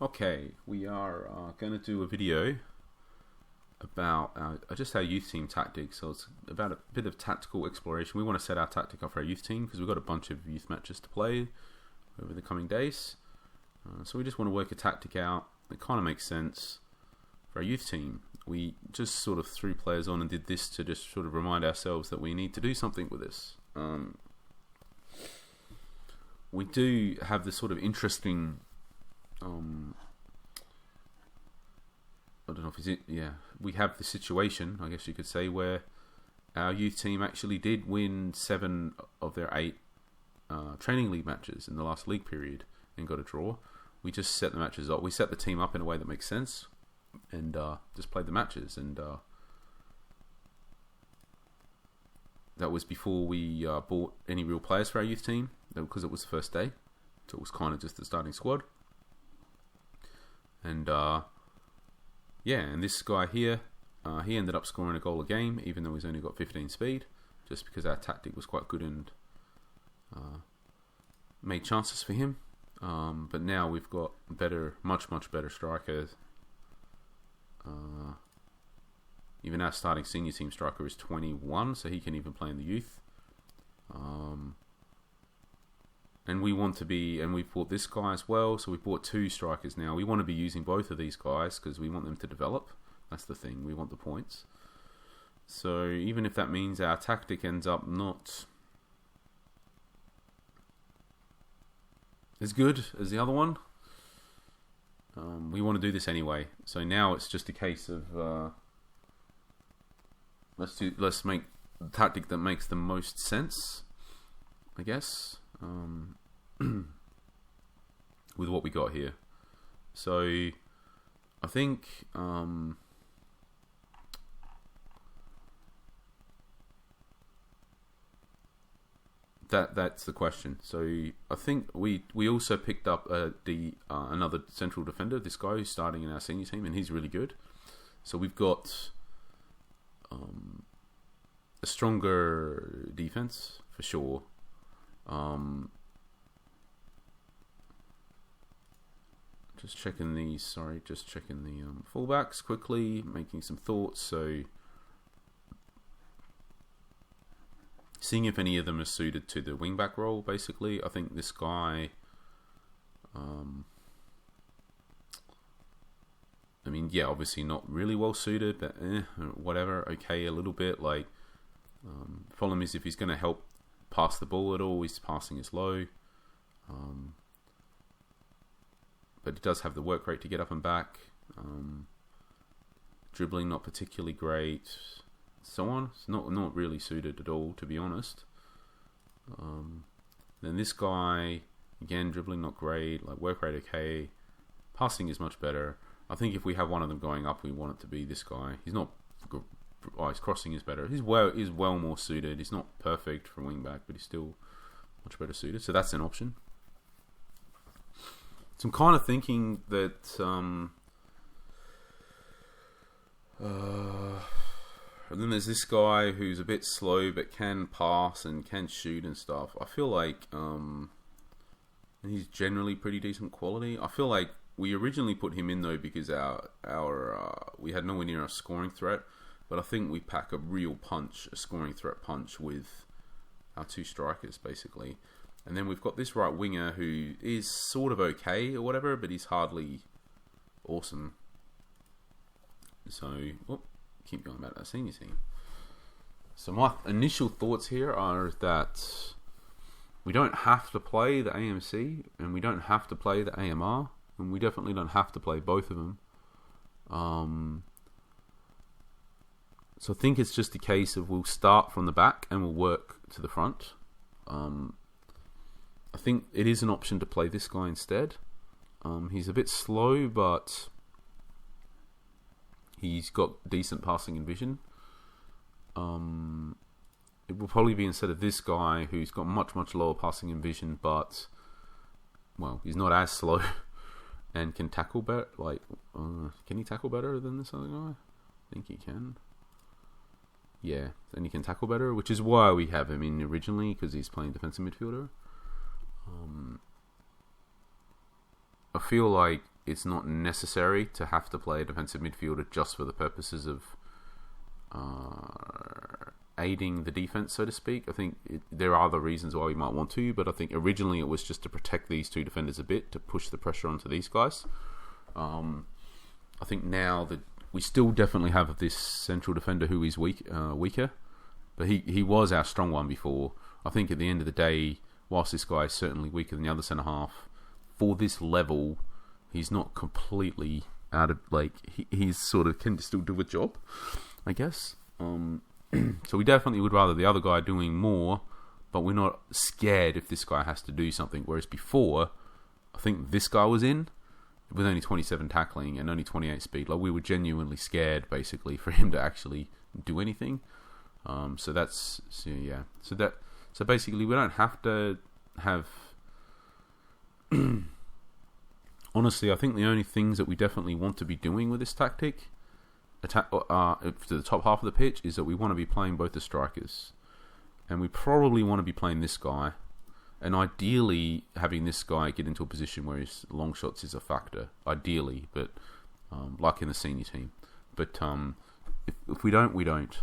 Okay, we are going to do a video about just our youth team tactics. So it's about a bit of tactical exploration. We want to set our tactic up for our youth team because we've got a bunch of youth matches to play over the coming days. So we just want to work a tactic out that kind of makes sense for our youth team. We just sort of threw players on and did this to just sort of remind ourselves that we need to do something with this. We do have this sort of interesting I don't know if it's it. Yeah, we have the situation, I guess you could say, where our youth team actually did win 7 of their 8 training league matches in the last league period and got a draw. We just set the matches up. We set the team up in a way that makes sense and just played the matches. And that was before we bought any real players for our youth team because it was the first day, so it was kind of just the starting squad. And yeah, and this guy here, he ended up scoring a goal a game, even though he's only got 15 speed, just because our tactic was quite good and made chances for him. But now we've got much better strikers. Even our starting senior team striker is 21, so he can even play in the youth. And we want to be, and we've bought this guy as well, so we've bought 2 strikers now. We want to be using both of these guys because we want them to develop. That's the thing, we want the points. So even if that means our tactic ends up not as good as the other one, we want to do this anyway. So now it's just a case of let's make the tactic that makes the most sense, I guess. With what we got here. So I think that's the question. So I think we also picked up another central defender, this guy who's starting in our senior team, and he's really good. So we've got a stronger defense for sure. Just checking the fullbacks quickly, making some thoughts. So seeing if any of them are suited to the wingback role. Basically, I think this guy. I mean, yeah, obviously not really well suited, but whatever. Okay, a little bit. Like, problem is if he's going to help pass the ball at all, his passing is low. But he does have the work rate to get up and back. Dribbling not particularly great. So on. It's not really suited at all, to be honest. Then this guy, again, dribbling not great. Like, work rate okay. Passing is much better. I think if we have one of them going up, we want it to be this guy. He's not. His crossing is better. He's well more suited. He's not perfect for wing back, but he's still much better suited. So that's an option. So I'm kind of thinking that and then there's this guy who's a bit slow but can pass and can shoot and stuff. I feel like he's generally pretty decent quality. I feel like we originally put him in though because we had nowhere near a scoring threat. But I think we pack a real punch, a scoring threat punch with our 2 strikers, basically. And then we've got this right winger who is sort of okay or whatever, but he's hardly awesome. So, keep going about that senior team. So my initial thoughts here are that we don't have to play the AMC, and we don't have to play the AMR, and we definitely don't have to play both of them. So I think it's just a case of we'll start from the back and we'll work to the front. I think it is an option to play this guy instead. He's a bit slow, but he's got decent passing and vision. It will probably be instead of this guy who's got much lower passing and vision, but well, he's not as slow and can tackle better. Like, can he tackle better than this other guy? I think he can. Yeah, and he can tackle better, which is why we have him in originally, because he's playing defensive midfielder. I feel like it's not necessary to have to play a defensive midfielder just for the purposes of aiding the defense, so to speak. I think there are other reasons why we might want to, but I think originally it was just to protect these two defenders a bit, to push the pressure onto these guys. I think now that we still definitely have this central defender who is weaker, but he was our strong one before. I think at the end of the day, whilst this guy is certainly weaker than the other centre half, for this level, he's not completely out of, like, he's sort of can still do a job, I guess. So we definitely would rather the other guy doing more, but we're not scared if this guy has to do something. Whereas before, I think this guy was in with only 27 tackling and only 28 speed. Like, we were genuinely scared, basically, for him to actually do anything. So basically, we don't have to have. Honestly, I think the only things that we definitely want to be doing with this tactic, to the top half of the pitch, is that we want to be playing both the strikers, and we probably want to be playing this guy, and ideally having this guy get into a position where his long shots is a factor. Ideally, but like in the senior team. But if we don't, we don't.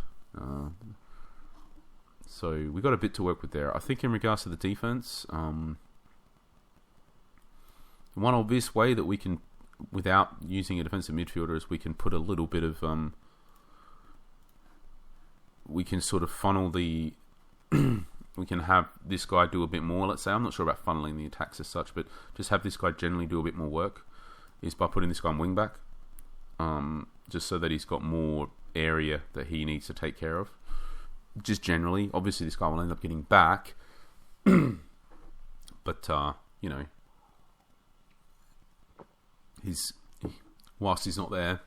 So we got a bit to work with there. I think in regards to the defense, one obvious way that we can, without using a defensive midfielder, is we can put a little bit of, we can sort of funnel the, we can have this guy do a bit more, let's say. I'm not sure about funneling the attacks as such, but just have this guy generally do a bit more work, is by putting this guy on wing back, just so that he's got more area that he needs to take care of. Just generally, obviously this guy will end up getting back, but, you know, whilst he's not there,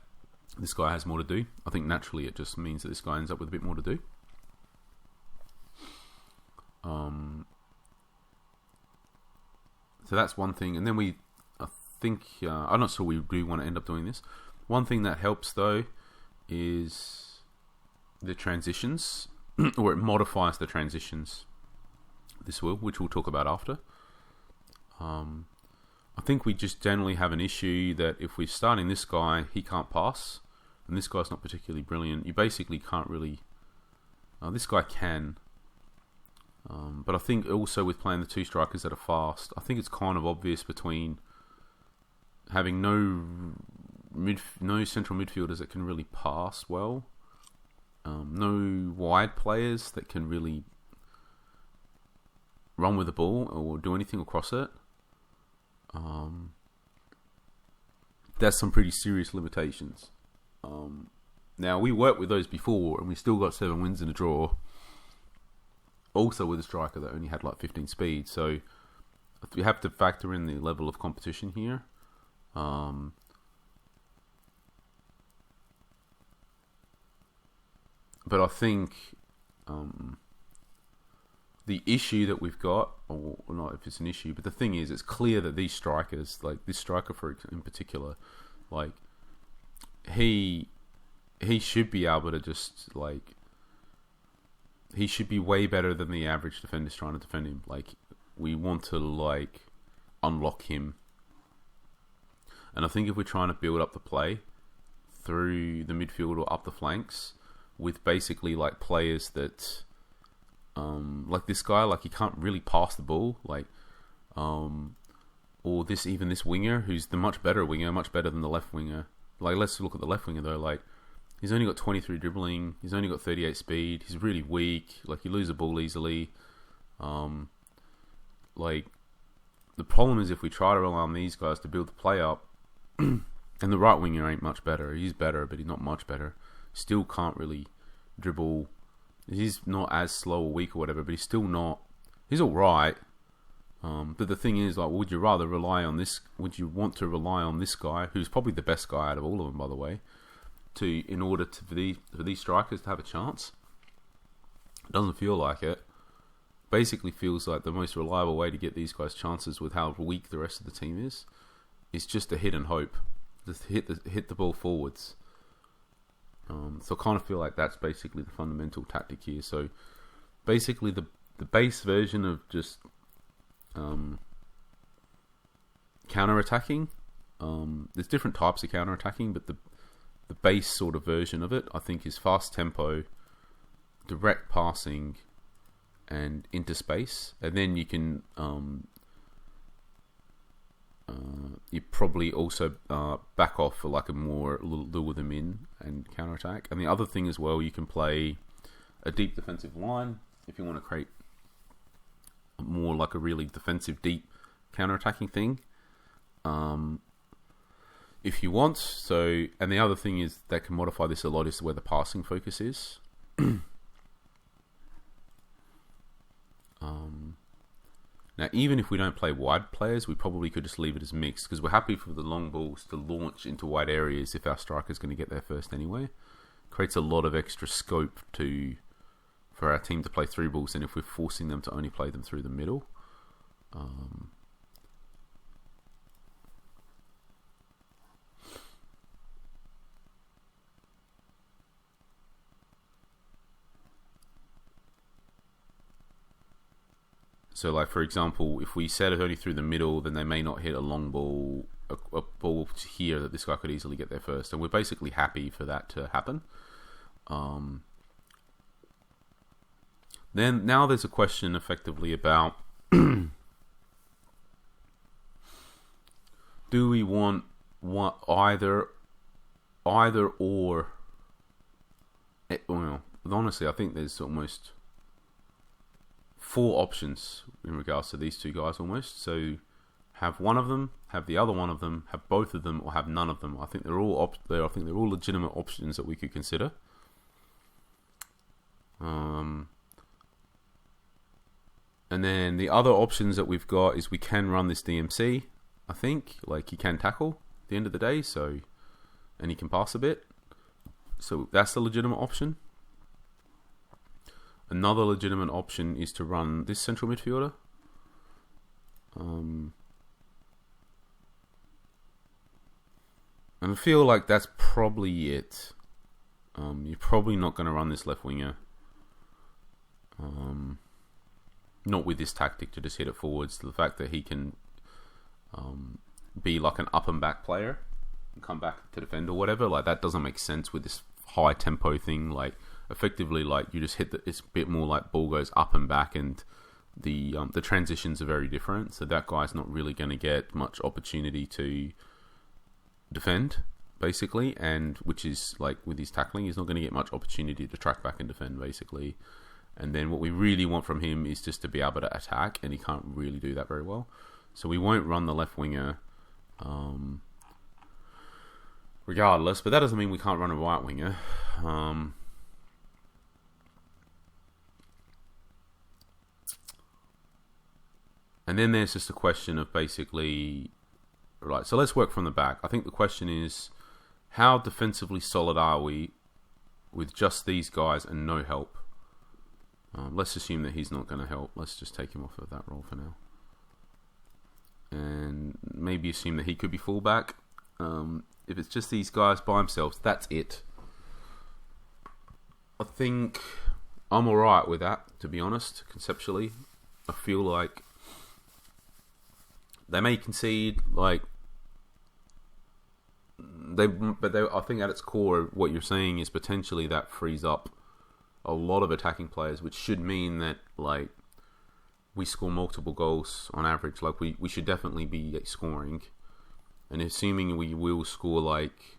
this guy has more to do. I think naturally it just means that this guy ends up with a bit more to do. So that's one thing. And then I think, I'm not sure we do want to end up doing this. One thing that helps though is the transitions, or it modifies the transitions. Which we'll talk about after. I think we just generally have an issue that if we're starting this guy, he can't pass, and this guy's not particularly brilliant. You basically can't really. This guy can, but I think also with playing the two strikers that are fast, I think it's kind of obvious between having no central midfielders that can really pass well, no wide players that can really run with the ball or do anything across it. That's some pretty serious limitations. Now, we worked with those before, and we still got 7 wins and a draw. Also with a striker that only had like 15 speed, so we have to factor in the level of competition here. But I think the issue that we've got, or not if it's an issue, but the thing is, it's clear that these strikers, like this striker in particular, like he should be able to just like, he should be way better than the average defenders trying to defend him. Like, we want to like unlock him, and I think if we're trying to build up the play through the midfield or up the flanks with basically like players that. Like this guy, like he can't really pass the ball, like, or this winger who's the much better winger, much better than the left winger. Like, let's look at the left winger though. Like, he's only got 23 dribbling, he's only got 38 speed, he's really weak. Like, you lose the ball easily. Like, the problem is if we try to rely on these guys to build the play up, and the right winger ain't much better. He's better, but he's not much better. Still can't really dribble. He's not as slow or weak or whatever, but he's still not. He's all right. But the thing is, like, would you rather rely on this? Would you want to rely on this guy, who's probably the best guy out of all of them, by the way, in order for these strikers to have a chance? It doesn't feel like it. Basically, feels like the most reliable way to get these guys chances with how weak the rest of the team is just to hit and hope, just hit the ball forwards. So I kind of feel like that's basically the fundamental tactic here. So basically the base version of just counter-attacking there's different types of counter-attacking, but the base sort of version of it, I think, is fast tempo, direct passing, and interspace. And then you can you probably also back off for like a more lure them in and counter-attack. And the other thing as well, you can play a deep defensive line if you want to create more like a really defensive deep counter-attacking thing. If you want. So, and the other thing is that can modify this a lot is where the passing focus is. Now, even if we don't play wide players, we probably could just leave it as mixed, because we're happy for the long balls to launch into wide areas if our striker's going to get there first anyway. Creates a lot of extra scope for our team to play through balls than if we're forcing them to only play them through the middle. So, like, for example, if we set it only through the middle, then they may not hit a long ball, a ball here that this guy could easily get there first. And we're basically happy for that to happen. Then, now there's a question effectively about do we want either or? Well, honestly, I think there's almost 4 options in regards to these two guys almost. So have one of them, have the other one of them, have both of them, or have none of them. I think they're all legitimate options that we could consider. And then the other options that we've got is we can run this DMC. I think like he can tackle at the end of the day, so, and he can pass a bit. So that's the legitimate option. Another legitimate option is to run this central midfielder. And I feel like that's probably it. You're probably not going to run this left winger. Not with this tactic to just hit it forwards. The fact that he can be like an up and back player and come back to defend or whatever, like that doesn't make sense with this high tempo thing. Like, effectively, like you just hit it's a bit more like ball goes up and back, and the transitions are very different. So that guy's not really going to get much opportunity to defend, basically, and which is like with his tackling, he's not going to get much opportunity to track back and defend, basically. And then what we really want from him is just to be able to attack, and he can't really do that very well. So we won't run the left winger, regardless. But that doesn't mean we can't run a right winger. And then there's just a question of basically, right, so let's work from the back. I think the question is, how defensively solid are we with just these guys and no help? Let's assume that he's not going to help. Let's just take him off of that role for now. And maybe assume that he could be fullback. If it's just these guys by themselves, that's it. I think I'm alright with that, to be honest, conceptually. I feel like they may concede, like, I think at its core, what you're saying is potentially that frees up a lot of attacking players, which should mean that, like, we score multiple goals on average. Like, we should definitely be scoring. And assuming we will score, like,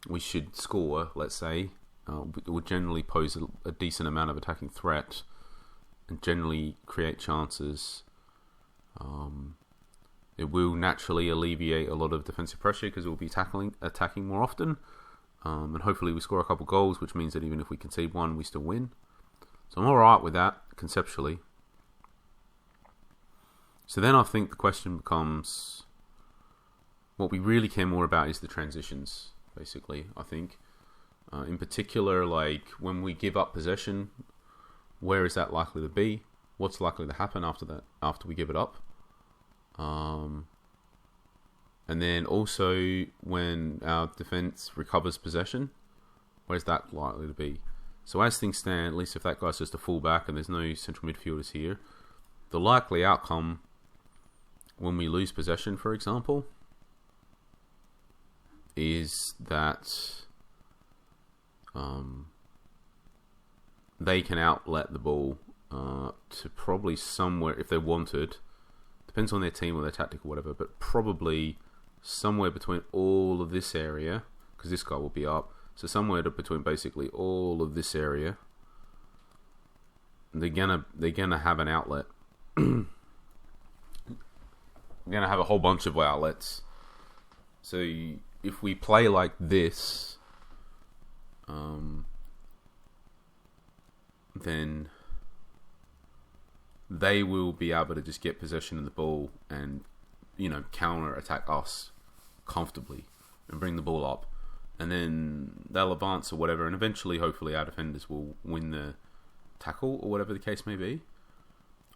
we should score, let's say, it would generally pose a decent amount of attacking threat and generally create chances. It will naturally alleviate a lot of defensive pressure because we'll be attacking more often. And hopefully we score a couple goals, which means that even if we concede one, we still win. So I'm alright with that, conceptually. So then I think the question becomes, what we really care more about is the transitions, basically, I think. In particular, like, when we give up possession, where is that likely to be? What's likely to happen after we give it up? And then also, when our defense recovers possession, where's that likely to be? So as things stand, at least if that guy's just a fullback and there's no central midfielders here, the likely outcome when we lose possession, for example, is that they can outlet the ball to probably somewhere, if they wanted, depends on their team or their tactic or whatever, but probably somewhere between all of this area, because this guy will be up, so somewhere between basically all of this area, they're gonna have an outlet. We're gonna have a whole bunch of outlets. So if we play like this, then they will be able to just get possession of the ball and, counter attack us comfortably and bring the ball up, and then they'll advance or whatever, and eventually, hopefully, our defenders will win the tackle or whatever the case may be,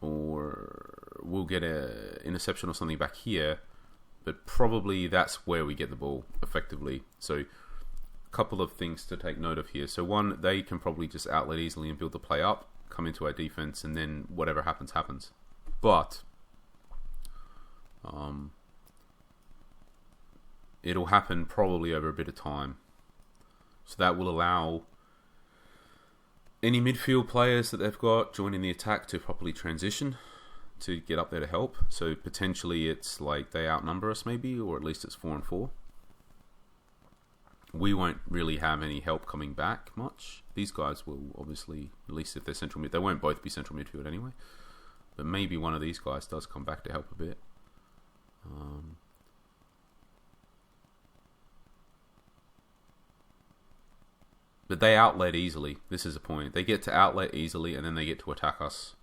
or we'll get a interception or something back here. But probably that's where we get the ball effectively. So a couple of things to take note of here. So one, they can probably just outlet easily and build the play up, come into our defense, and then whatever happens, happens. But it'll happen probably over a bit of time. So that will allow any midfield players that they've got joining the attack to properly transition, to get up there to help. So potentially it's like they outnumber us maybe, or at least it's 4-4. We won't really have any help coming back much. These guys will obviously, at least if they're central mid, they won't both be central midfield anyway, but maybe one of these guys does come back to help a bit. But they outlet easily. This is a point. They get to outlet easily, and then they get to attack us.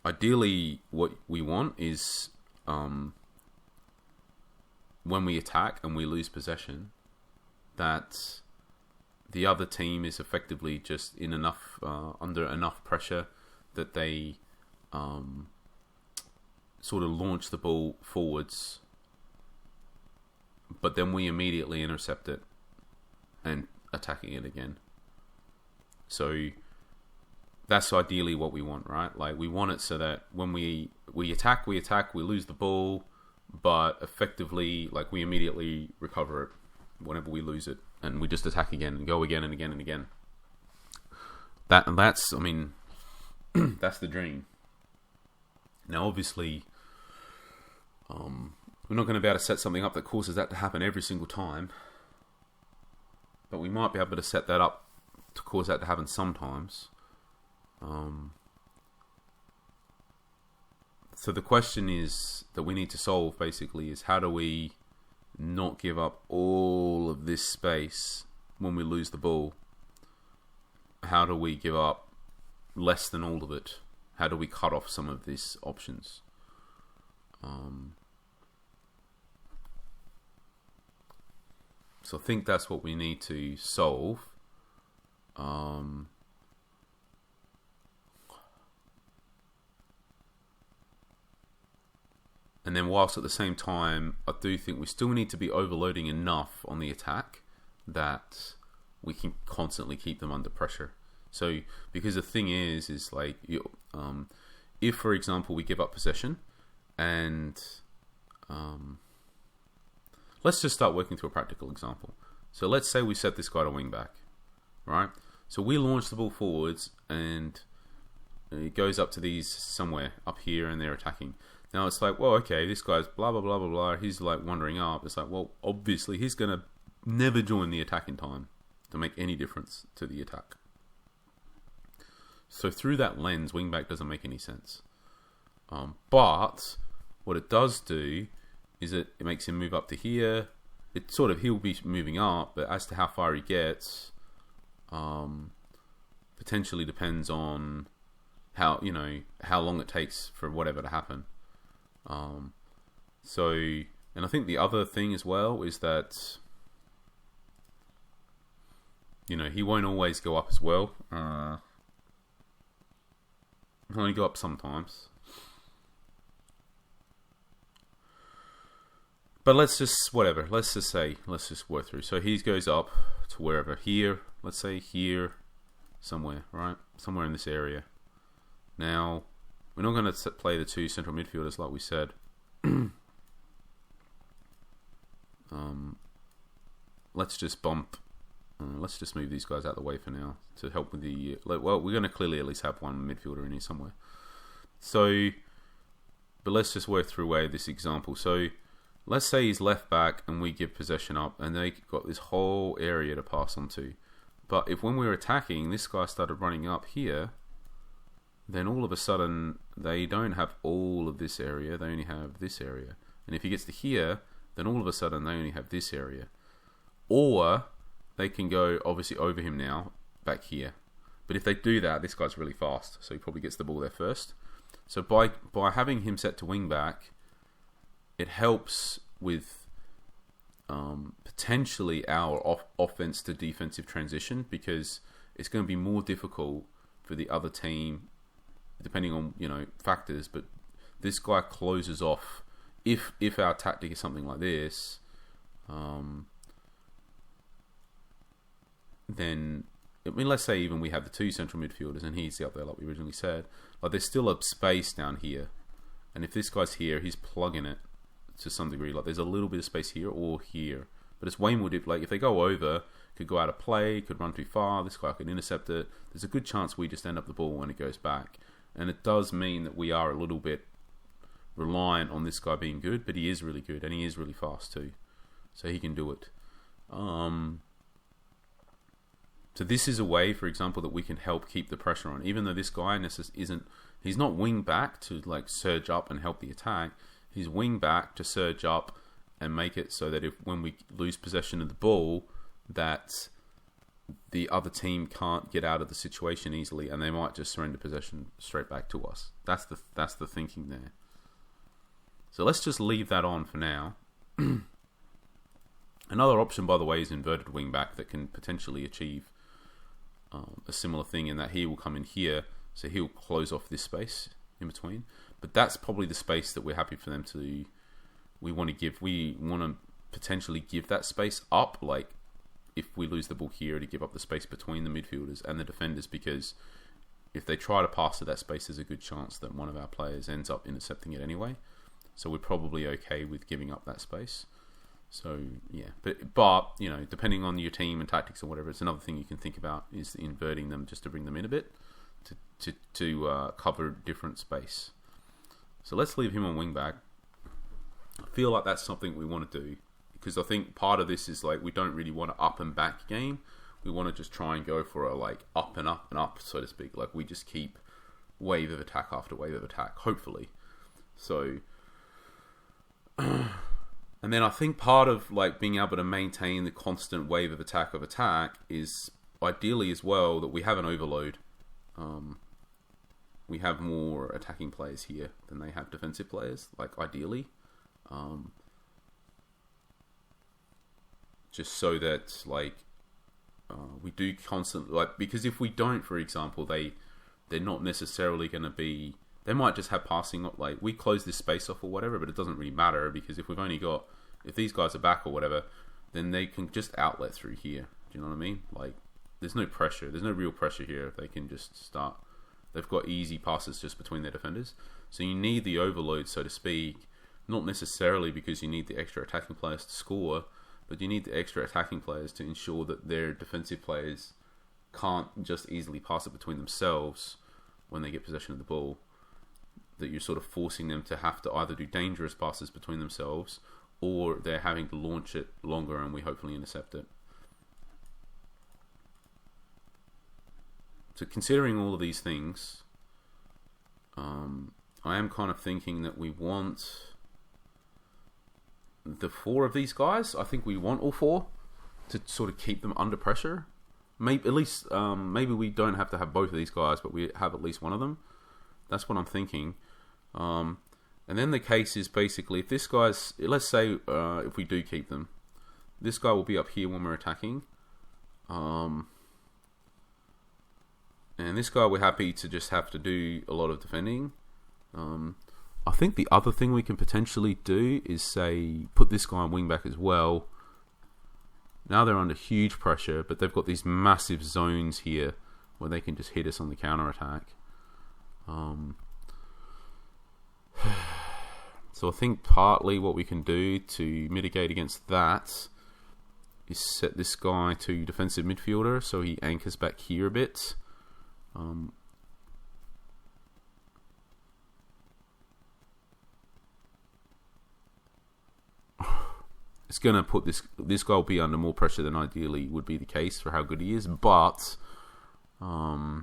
Ideally, what we want is when we attack and we lose possession, that the other team is effectively just in enough under enough pressure that they sort of launch the ball forwards, but then we immediately intercept it and attacking it again. So that's ideally what we want, right? Like, we want it so that when we attack, we lose the ball, but effectively, like, we immediately recover it whenever we lose it, and we just attack again and go again and again and again. That's I mean, that's the dream. Now, obviously, we're not going to be able to set something up that causes that to happen every single time, but we might be able to set that up to cause that to happen sometimes. So the question is that we need to solve basically is, how do we not give up all of this space when we lose the ball? How do we give up less than all of it? How do we cut off some of these options? So I think that's what we need to solve. And then whilst at the same time, I do think we still need to be overloading enough on the attack that we can constantly keep them under pressure. So, because the thing is like, if, for example, we give up possession and... let's just start working through a practical example. So let's say we set this guy to wing back, right? So we launch the ball forwards and it goes up to these somewhere up here and they're attacking. Now it's like, well, okay, this guy's blah, blah, blah, blah, blah. He's like wandering up. It's like, well, obviously he's going to never join the attack in time to make any difference to the attack. So through that lens, wingback doesn't make any sense. But what it does do is it makes him move up to here. It sort of, he'll be moving up, but as to how far he gets, potentially depends on how long it takes for whatever to happen. And I think the other thing as well is that, he won't always go up as well. He'll only go up sometimes. But let's just work through. So he goes up to wherever, here, let's say here, somewhere, right? Somewhere in this area. Now, we're not going to play the two central midfielders like we said. let's just bump. Let's just move these guys out of the way for now to help with the. Well, we're going to clearly at least have one midfielder in here somewhere. So, but let's just work through this example. So, let's say he's left back and we give possession up, and they got this whole area to pass onto. But if when we were attacking, this guy started running up here, then all of a sudden they don't have all of this area, they only have this area. And if he gets to here, then all of a sudden they only have this area. Or they can go obviously over him now, back here. But if they do that, this guy's really fast, so he probably gets the ball there first. So by having him set to wing back, it helps with potentially our offense to defensive transition, because it's going to be more difficult for the other team, depending on factors. But this guy closes off. If our tactic is something like this, then let's say even we have the two central midfielders and he's up there like we originally said. Like there's still a space down here, and if this guy's here, he's plugging it to some degree. Like there's a little bit of space here or here, but it's way more if they go over, could go out of play, could run too far. This guy could intercept it. There's a good chance we just end up the ball when it goes back, and it does mean that we are a little bit reliant on this guy being good, but he is really good and he is really fast too, so he can do it. So this is a way, for example, that we can help keep the pressure on, even though this guy he's not wing back to like surge up and help the attack. He's wing back to surge up and make it so that when we lose possession of the ball, that the other team can't get out of the situation easily, and they might just surrender possession straight back to us. That's the thinking there. So let's just leave that on for now. Another option, by the way, is inverted wing back that can potentially achieve a similar thing, in that he will come in here, so he'll close off this space in between. But that's probably the space that we're happy for them to. We want to potentially give that space up, like if we lose the ball here, to give up the space between the midfielders and the defenders, because if they try to pass to that space, there's a good chance that one of our players ends up intercepting it anyway. So we're probably okay with giving up that space. So yeah, but depending on your team and tactics or whatever, it's another thing you can think about, is inverting them just to bring them in a bit to cover different space. So let's leave him on wing back. I feel like that's something we want to do, because I think part of this is like we don't really want an up and back game. We want to just try and go for a like up and up and up, so to speak. Like we just keep wave of attack after wave of attack, hopefully. So. And then I think part of like being able to maintain the constant wave of attack is ideally as well that we have an overload. We have more attacking players here than they have defensive players, like ideally. Just so that like we do constantly, because if we don't, for example, they're not necessarily going to be. They might just have passing, like we close this space off or whatever, but it doesn't really matter, because if these guys are back or whatever, then they can just outlet through here. Do you know what I mean? Like there's no pressure. There's no real pressure here if they can just start. They've got easy passes just between their defenders. So you need the overload, so to speak, not necessarily because you need the extra attacking players to score, but you need the extra attacking players to ensure that their defensive players can't just easily pass it between themselves when they get possession of the ball. That you're sort of forcing them to have to either do dangerous passes between themselves, or they're having to launch it longer and we hopefully intercept it. So considering all of these things, I am kind of thinking that we want the 4 of these guys. I think we want all 4 to sort of keep them under pressure. Maybe we don't have to have both of these guys, but we have at least one of them. That's what I'm thinking. And then the case is basically, if this guy's, let's say if we do keep them, this guy will be up here when we're attacking. And this guy, we're happy to just have to do a lot of defending. I think the other thing we can potentially do is say, put this guy on wing back as well. Now they're under huge pressure, but they've got these massive zones here where they can just hit us on the counter attack. So I think partly what we can do to mitigate against that is set this guy to defensive midfielder, so he anchors back here a bit. It's going to put this guy will be under more pressure than ideally would be the case for how good he is, but I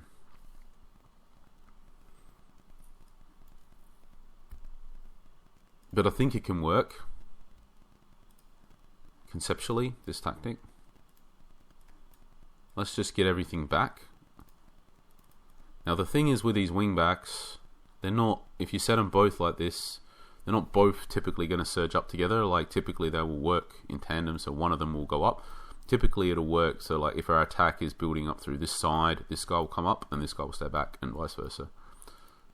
think it can work conceptually, this tactic. Let's just get everything back. Now the thing is with these wing backs, they're not, if you set them both like this, they're not both typically going to surge up together. Like typically they will work in tandem, so one of them will go up. Typically it'll work so like if our attack is building up through this side, this guy will come up and this guy will stay back, and vice versa.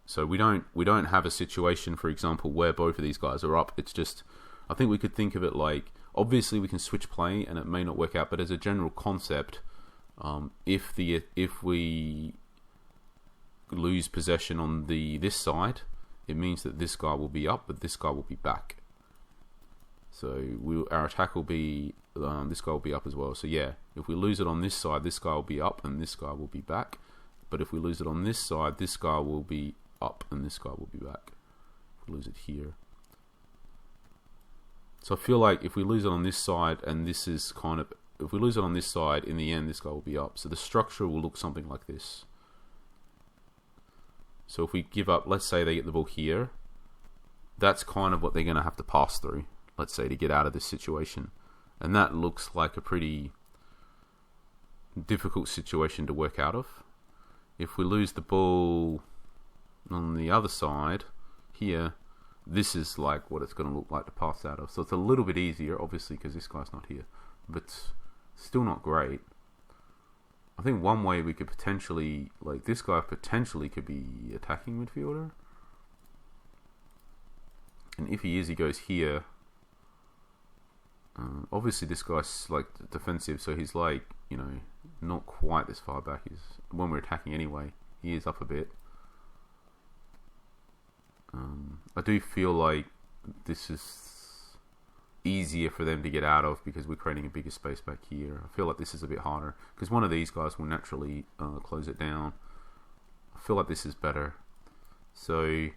So we don't have a situation, for example, where both of these guys are up. It's just, I think we could think of it like, obviously we can switch play and it may not work out, but as a general concept, if we lose possession on this side, it means that this guy will be up, but this guy will be back. So our attack will be, this guy will be up as well. So yeah, if we lose it on this side, this guy will be up and this guy will be back. But if we lose it on this side, this guy will be up and this guy will be back. If we lose it here. So I feel like if we lose it on this side, and this is kind of, if we lose it on this side, in the end this guy will be up. So the structure will look something like this. So if we give up, let's say they get the ball here, that's kind of what they're going to have to pass through, let's say, to get out of this situation. And that looks like a pretty difficult situation to work out of. If we lose the ball on the other side here, this is like what it's going to look like to pass out of. So it's a little bit easier, obviously, because this guy's not here, but still not great. I think one way we could potentially, like this guy potentially could be attacking midfielder. And if he is, he goes here. Obviously this guy's like defensive, so he's like, you know, not quite this far back. He's, when we're attacking anyway, he is up a bit. I do feel like this is easier for them to get out of because we're creating a bigger space back here. I feel like this is a bit harder because one of these guys will naturally close it down. I feel like this is better. So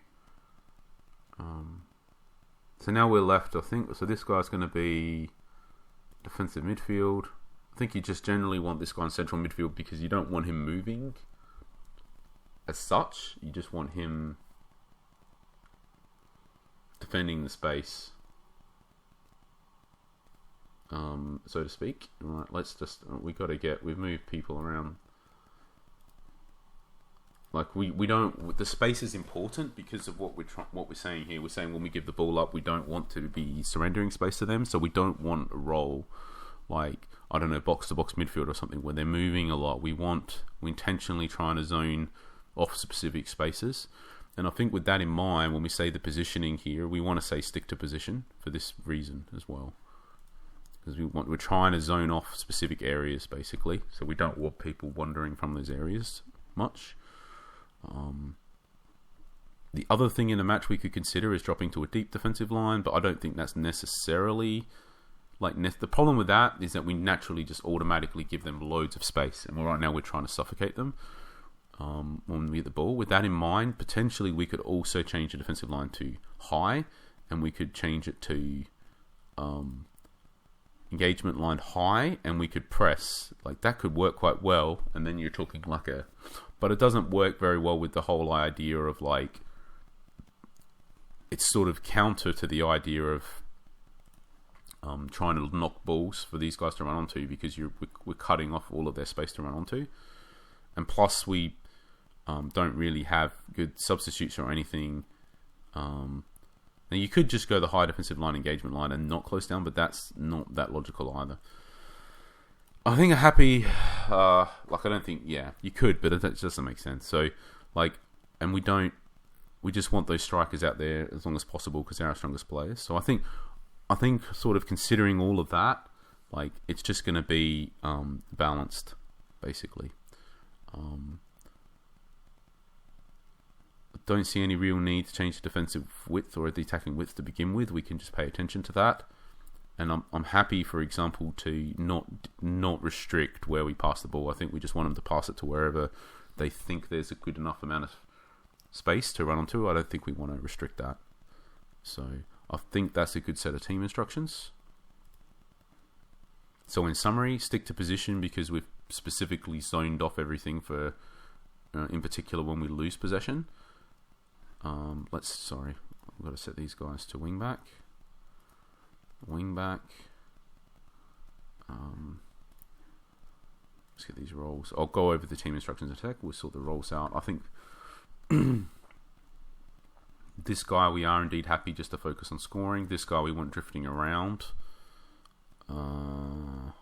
so now we're left, I think, so this guy's going to be defensive midfield. I think you just generally want this guy in central midfield because you don't want him moving as such. You just want him defending the space, so to speak. Right, let's just, we've moved people around. Like we don't, the space is important because of what we're saying here. We're saying when we give the ball up, we don't want to be surrendering space to them, so we don't want a role like, I don't know, box to box midfield or something where they're moving a lot. We intentionally trying to zone off specific spaces. And I think with that in mind, when we say the positioning here, we want to say stick to position for this reason as well. Because we're trying to zone off specific areas, basically. So we don't want people wandering from those areas much. The other thing in the match we could consider is dropping to a deep defensive line, but I don't think that's necessarily... the problem with that is that we naturally just automatically give them loads of space. And right now we're trying to suffocate them. When we get the ball. With that in mind, potentially we could also change the defensive line to high, and we could change it to engagement line high, and we could press. Like that could work quite well, and then you're talking like but it doesn't work very well with the whole idea of like, it's sort of counter to the idea of trying to knock balls for these guys to run onto, because we're cutting off all of their space to run onto. And plus we don't really have good substitutes or anything. Now you could just go the high defensive line engagement line and not close down, but that's not that logical either. I think I don't think, yeah, you could, but it just doesn't make sense. So, and we just want those strikers out there as long as possible because they're our strongest players. So I think sort of considering all of that, like, it's just going to be balanced, basically. Don't see any real need to change the defensive width or the attacking width to begin with. We can just pay attention to that. And I'm happy, for example, to not restrict where we pass the ball. I think we just want them to pass it to wherever they think there's a good enough amount of space to run onto. I don't think we want to restrict that. So I think that's a good set of team instructions. So in summary, stick to position because we've specifically zoned off everything for, in particular, when we lose possession. I've got to set these guys to wing back. Wing back. Let's get these roles. I'll go over the team instructions attack. We'll sort the roles out. I think this guy we are indeed happy just to focus on scoring. This guy we want drifting around. I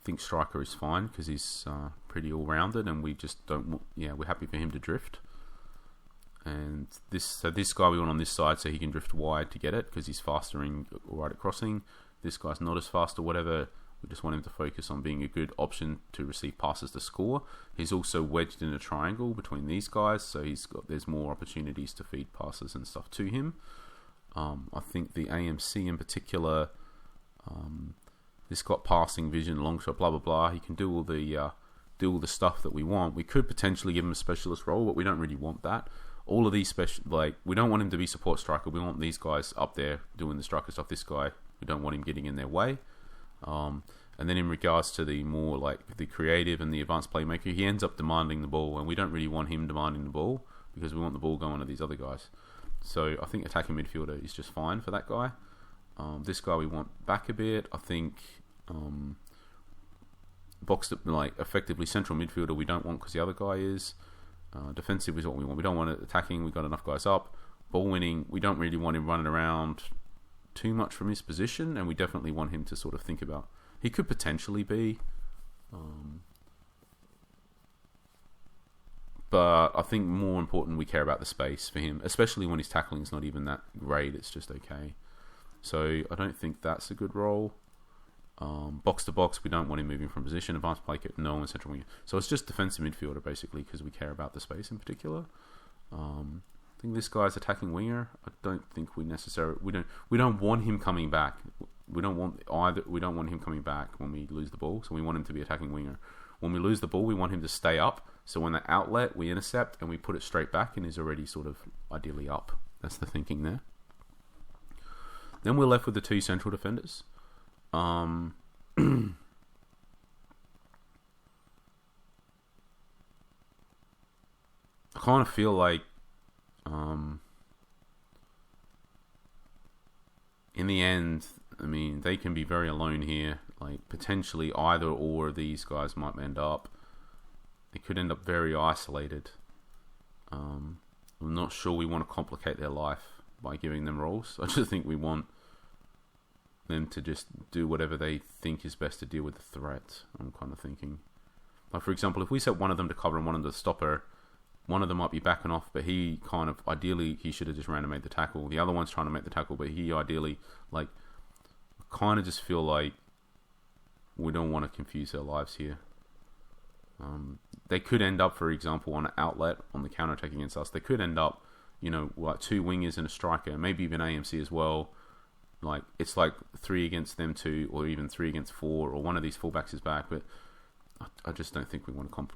think striker is fine because he's pretty all-rounded, and we just don't. We're happy for him to drift. And this guy we want on this side so he can drift wide to get it because he's faster in right at crossing. This guy's not as fast or whatever. We just want him to focus on being a good option to receive passes to score. He's also wedged in a triangle between these guys, so there's more opportunities to feed passes and stuff to him. I think the AMC in particular, this got passing vision, long shot, blah blah blah. He can do all the stuff that we want. We could potentially give him a specialist role, but we don't really want that. All of these we don't want him to be support striker. We want these guys up there doing the striker stuff. This guy, we don't want him getting in their way. And then in regards to the more like the creative and the advanced playmaker, he ends up demanding the ball, and we don't really want him demanding the ball because we want the ball going to these other guys. So I think attacking midfielder is just fine for that guy. This guy we want back a bit. I think boxed up, like effectively central midfielder we don't want because the other guy is. Defensive is what we want. We don't want it attacking. We've got enough guys up. Ball winning, we don't really want him running around too much from his position, and we definitely want him to sort of think about. He could potentially be, but I think more important we care about the space for him, especially when his tackling is not even that great. It's just okay. So I don't think that's a good role. Box to box, we don't want him moving from position. Advanced play, no one central winger. So it's just defensive midfielder basically because we care about the space in particular. I think this guy's attacking winger. I don't think we don't want him coming back. We don't want him coming back when we lose the ball. So we want him to be attacking winger. When we lose the ball, we want him to stay up. So when the outlet, we intercept and we put it straight back, and he's already sort of ideally up. That's the thinking there. Then we're left with the two central defenders. I kind of feel like in the end, I mean, they can be very alone here. Like potentially either or of these guys might end up. They could end up very isolated. I'm not sure we want to complicate their life by giving them roles. I just think we want them to just do whatever they think is best to deal with the threat. I'm kind of thinking, like for example, if we set one of them to cover and one of them to stopper, one of them might be backing off, but he kind of ideally he should have just ran and made the tackle. The other one's trying to make the tackle, but he ideally kind of just feel like we don't want to confuse their lives here. They could end up, for example, on an outlet on the counter attack against us. They could end up, like two wingers and a striker, maybe even AMC as well. Like it's like 3 against them 2, or even 3 against 4, or one of these fullbacks is back. But I just don't think we want to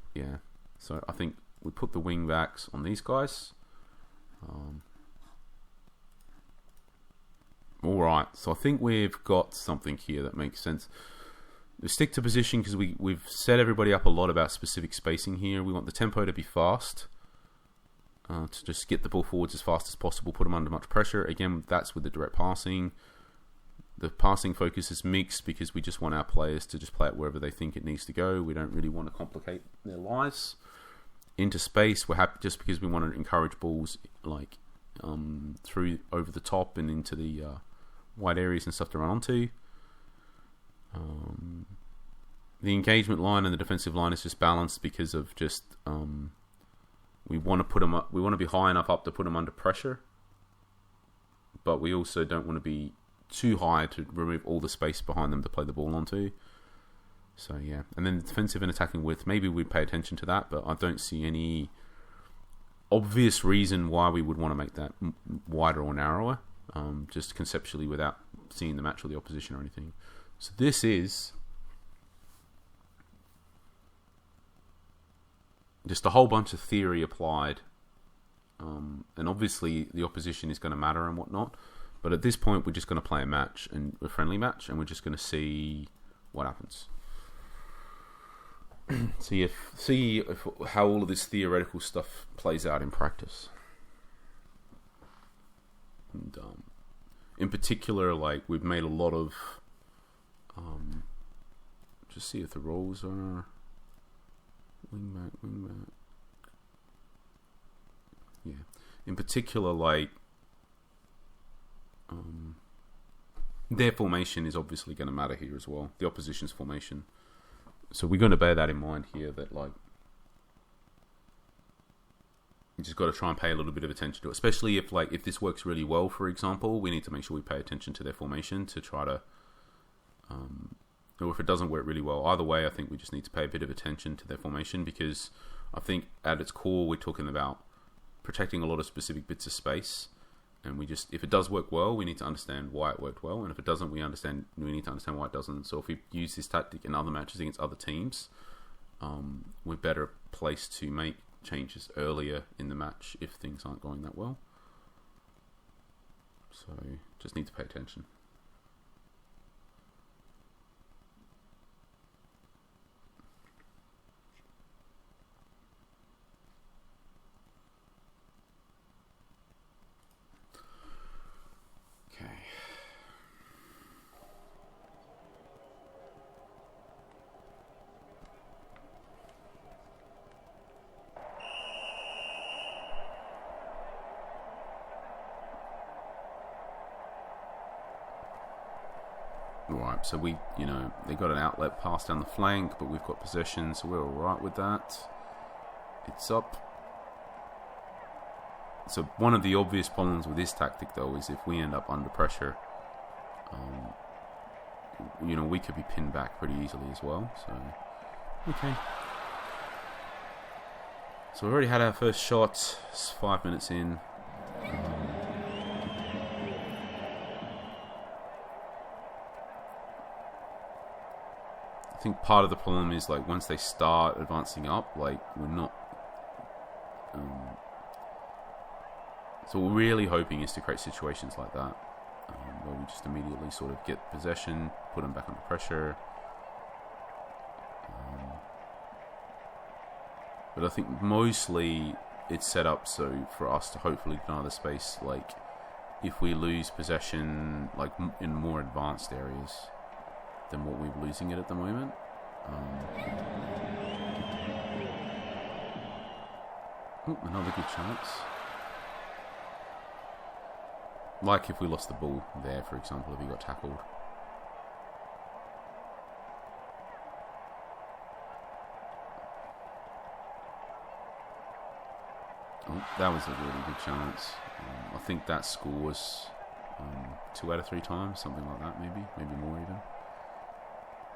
So I think we put the wing backs on these guys. All right. So I think we've got something here that makes sense. We stick to position because we've set everybody up a lot about specific spacing here. We want the tempo to be fast. To just get the ball forwards as fast as possible, put them under much pressure. Again, that's with the direct passing. The passing focus is mixed because we just want our players to just play it wherever they think it needs to go. We don't really want to complicate their lives. Into space, we're happy just because we want to encourage balls through over the top and into the wide areas and stuff to run onto. The engagement line and the defensive line is just balanced because of just we want to put them up. We want to be high enough up to put them under pressure, but we also don't want to be too high to remove all the space behind them to play the ball onto. So yeah, and then defensive and attacking width. Maybe we'd pay attention to that, but I don't see any obvious reason why we would want to make that wider or narrower. Just conceptually, without seeing the match or the opposition or anything. So this is just a whole bunch of theory applied, and obviously the opposition is going to matter and whatnot. But at this point, we're just going to play a friendly match, and we're just going to see what happens. see if how all of this theoretical stuff plays out in practice. And, in particular, like, we've made a lot of just see if the roles are wing back. Yeah. In particular, like, their formation is obviously going to matter here as well. The opposition's formation. So we're going to bear that in mind here, that, like, you just got to try and pay a little bit of attention to it. Especially if this works really well, for example, we need to make sure we pay attention to their formation to try to, or if it doesn't work really well, either way, I think we just need to pay a bit of attention to their formation, because I think at its core, we're talking about protecting a lot of specific bits of space. And if it does work well, we need to understand why it worked well. And if it doesn't, we need to understand why it doesn't. So if we use this tactic in other matches against other teams, we're better placed to make changes earlier in the match if things aren't going that well. So just need to pay attention. Right, so they got an outlet pass down the flank, but we've got possession, so we're alright with that. It's up. So one of the obvious problems with this tactic, though, is if we end up under pressure, we could be pinned back pretty easily as well. So, okay. So we already had our first shot. It's 5 minutes in. I think part of the problem is, like, once they start advancing up, like, we're not. So what we're really hoping is to create situations like that, where we just immediately sort of get possession, put them back under pressure. But I think mostly it's set up so for us to hopefully deny the space, like, if we lose possession, like, in more advanced areas than what we're losing it at the moment. Another good chance. Like if we lost the ball there, for example, if he got tackled. Oh, that was a really good chance. I think that scores 2 out of 3 times, something like that, maybe more even.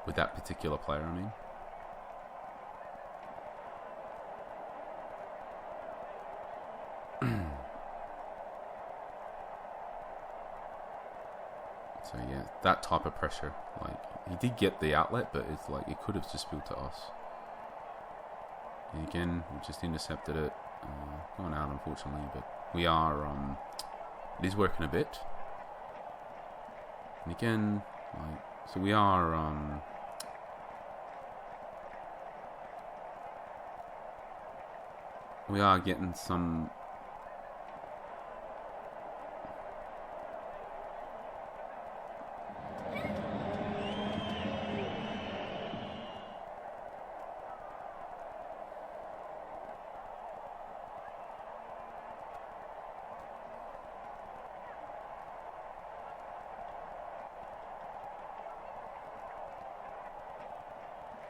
With that particular player, I mean. So yeah, that type of pressure. Like, he did get the outlet, but it's like it could have just spilled to us. And again, we just intercepted it. Gone out, unfortunately, but we are. It is working a bit. And again, like, so we are. We are getting some.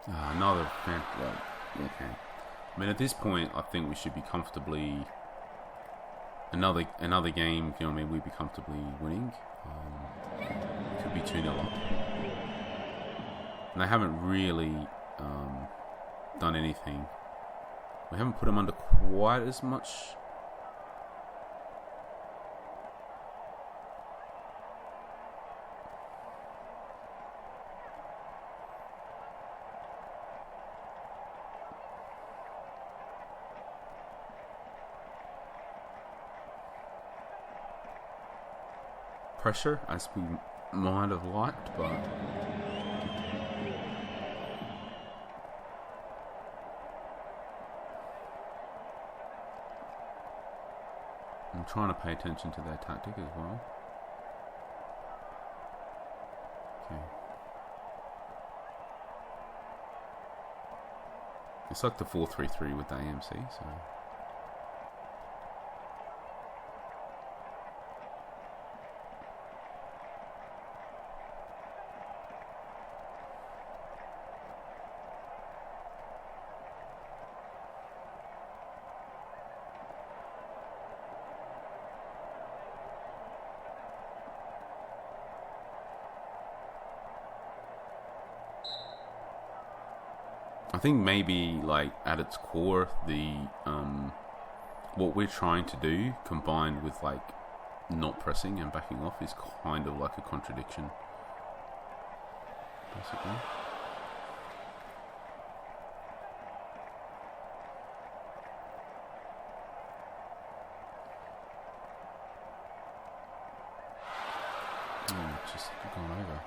Another fan. Well, okay. I mean, at this point, I think we should be comfortably another game. You know, what I mean, we'd be comfortably winning. It could be 2-0 up, and they haven't really done anything. We haven't put them under quite as much. pressure as we might have liked, but I'm trying to pay attention to their tactic as well. Okay. It's like the 4-3-3 with the AMC, so... I think maybe, like, at its core, the what we're trying to do, combined with, like, not pressing and backing off, is kind of like a contradiction, basically. Oh, just gone over.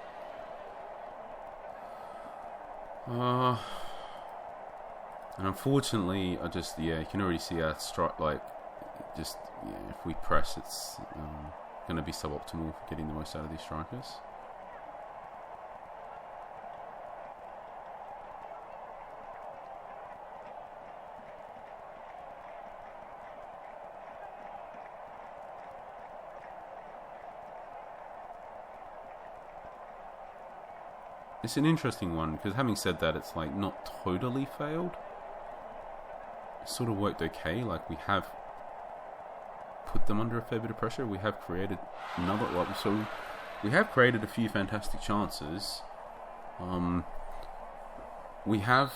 And unfortunately, you can already see our strike, like, if we press, it's going to be suboptimal for getting the most out of these strikers. It's an interesting one, because having said that, it's like not totally failed. It sort of worked okay. Like, we have put them under a fair bit of pressure. We have created we have created a few fantastic chances. We have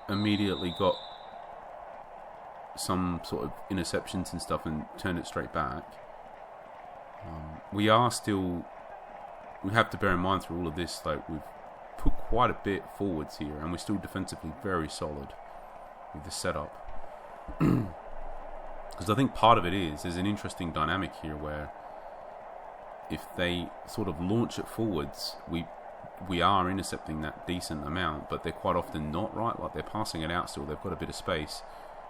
immediately got some sort of interceptions and stuff and turned it straight back. We have to bear in mind through all of this, like, we've put quite a bit forwards here, and we're still defensively very solid with the setup. Because I think part of it is, there's an interesting dynamic here where if they sort of launch it forwards, we are intercepting that decent amount, but they're quite often not, right? Like, they're passing it out still, they've got a bit of space.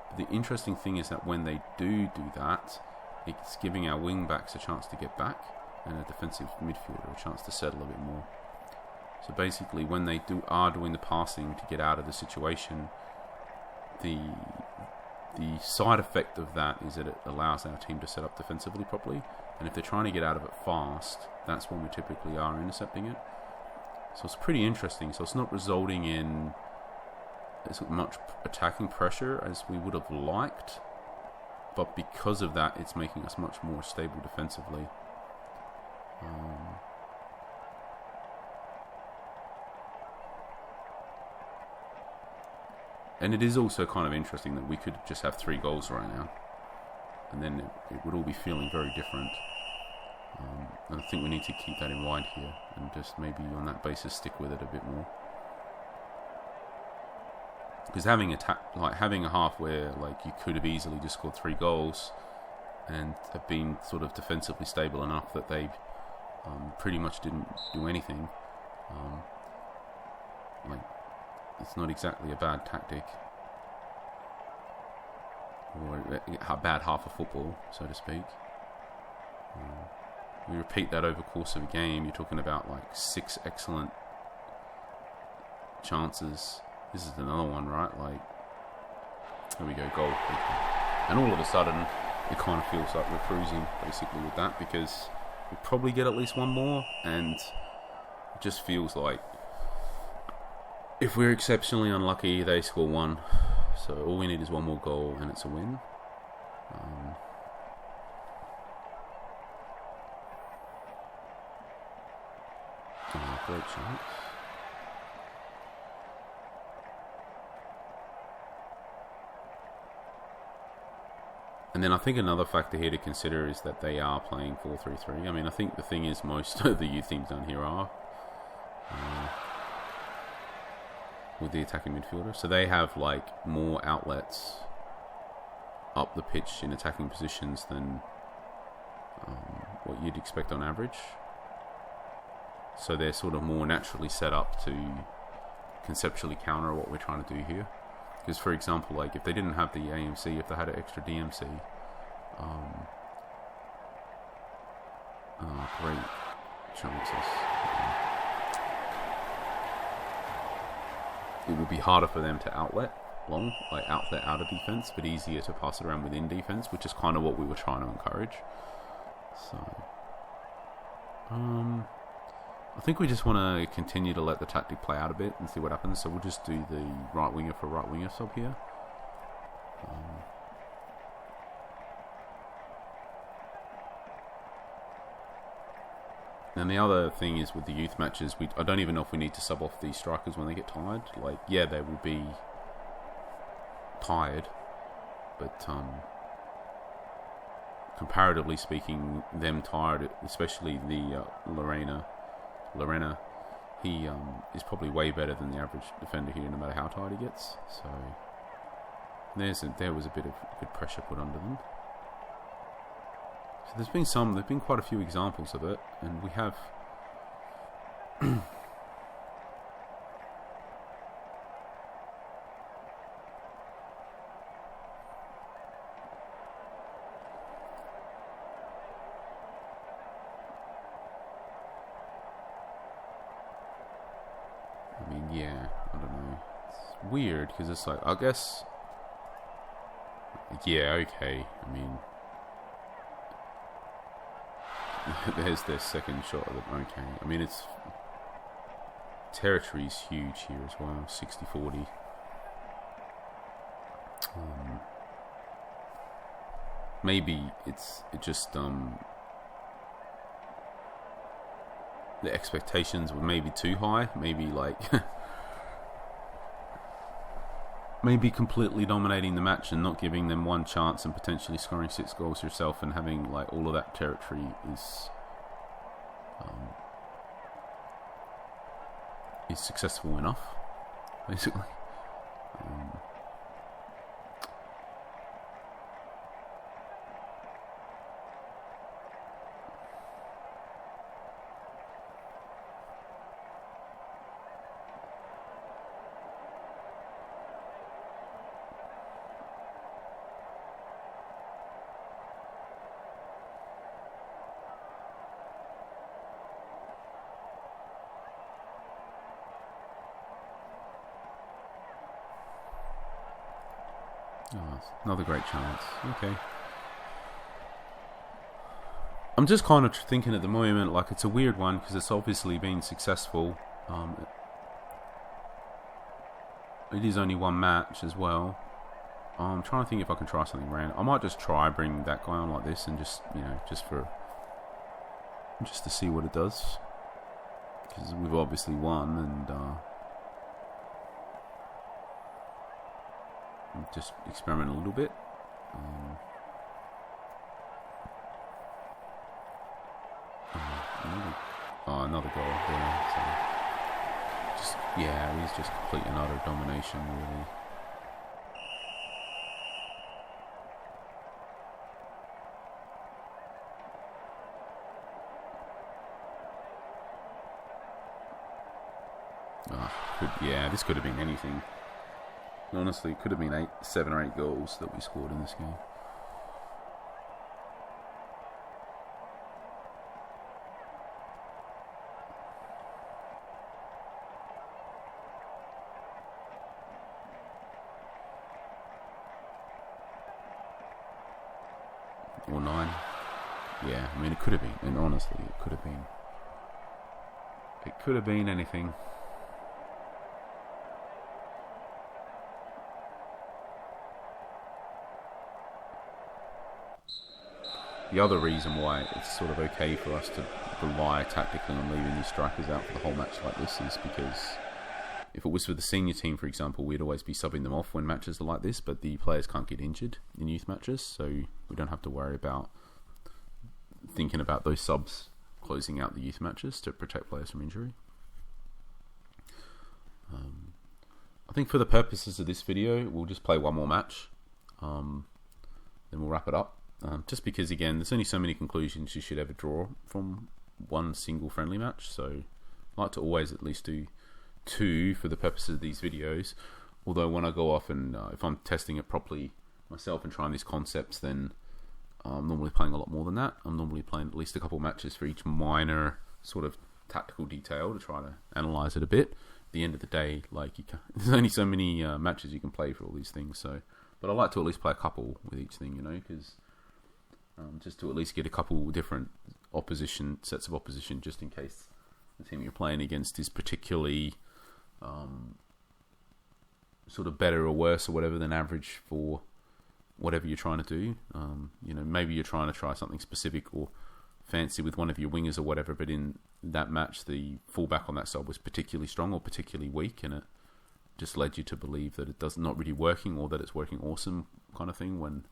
But the interesting thing is that when they do that, it's giving our wing backs a chance to get back, and a defensive midfielder a chance to settle a bit more. So basically, when they are doing the passing to get out of the situation, the side effect of that is that it allows our team to set up defensively properly. And if they're trying to get out of it fast, that's when we typically are intercepting it. So it's pretty interesting. So it's not resulting in as much attacking pressure as we would have liked, but because of that, it's making us much more stable defensively. And it is also kind of interesting that we could just have 3 goals right now, and then it would all be feeling very different. And I think we need to keep that in mind here, and just maybe on that basis stick with it a bit more. Because having a half where, like, you could have easily just scored 3 goals and have been sort of defensively stable enough that they pretty much didn't do anything. Like, it's not exactly a bad tactic, or a bad half of football, so to speak. We repeat that over the course of a game, you're talking about like 6 excellent chances. This is another one, right? Like, there we go, goal. And all of a sudden, it kind of feels like we're cruising, basically, with that, because we'll probably get at least one more, and it just feels like if we're exceptionally unlucky, they score 1. So all we need is 1 more goal, and it's a win. Great chance. And then I think another factor here to consider is that they are playing 4-3-3. I mean, I think the thing is most of the youth teams down here are with the attacking midfielder. So they have like more outlets up the pitch in attacking positions than what you'd expect on average. So they're sort of more naturally set up to conceptually counter what we're trying to do here. Because, for example, like if they didn't have the AMC, if they had an extra DMC, great chances. It would be harder for them to outlet out of defense, but easier to pass it around within defense, which is kind of what we were trying to encourage. So, I think we just want to continue to let the tactic play out a bit and see what happens. So we'll just do the right winger for right winger sub here. And the other thing is with the youth matches, I don't even know if we need to sub off these strikers when they get tired. Like, yeah, they will be tired, but comparatively speaking, them tired, especially the Lorena, he is probably way better than the average defender here, no matter how tired he gets. So there was a bit of good pressure put under them. So there's been quite a few examples of it, and we have. I mean, yeah, I don't know. It's weird because it's like, I guess. Yeah, okay. I mean. There's their second shot of the... Okay. I mean, it's... Territory's huge here as well. 60-40. Maybe it just... The expectations were maybe too high. Maybe, like... maybe completely dominating the match and not giving them one chance and potentially scoring 6 goals yourself and having like all of that territory is successful enough, basically. Oh, another great chance. Okay. I'm just kind of thinking at the moment, like, it's a weird one because it's obviously been successful. It is only one match as well. I'm trying to think if I can try something random. I might just try bring that guy on like this and just, you know, just to see what it does. Because we've obviously won and just experiment a little bit. Another goal there. So just, yeah, he's just complete and utter domination, really. Yeah, this could have been anything. Honestly, it could have been 7 or 8 goals that we scored in this game. Or 9. Yeah, I mean, it could have been. And honestly, it could have been. It could have been anything. The other reason why it's sort of okay for us to rely tactically on leaving these strikers out for the whole match like this is because if it was for the senior team, for example, we'd always be subbing them off when matches are like this, but the players can't get injured in youth matches, so we don't have to worry about thinking about those subs closing out the youth matches to protect players from injury. I think for the purposes of this video, we'll just play one more match, then we'll wrap it up. just because, again, there's only so many conclusions you should ever draw from one single friendly match. So I like to always at least do 2 for the purposes of these videos. Although when I go off and if I'm testing it properly myself and trying these concepts, then I'm normally playing a lot more than that. I'm normally playing at least a couple matches for each minor sort of tactical detail to try to analyze it a bit. At the end of the day, like there's only so many matches you can play for all these things. So, but I like to at least play a couple with each thing, because just to at least get a couple different sets of opposition, just in case the team you're playing against is particularly sort of better or worse or whatever than average for whatever you're trying to do. Maybe you're trying to try something specific or fancy with one of your wingers or whatever, but in that match the fullback on that side was particularly strong or particularly weak, and it just led you to believe that it does not really working, or that it's working awesome kind of thing, when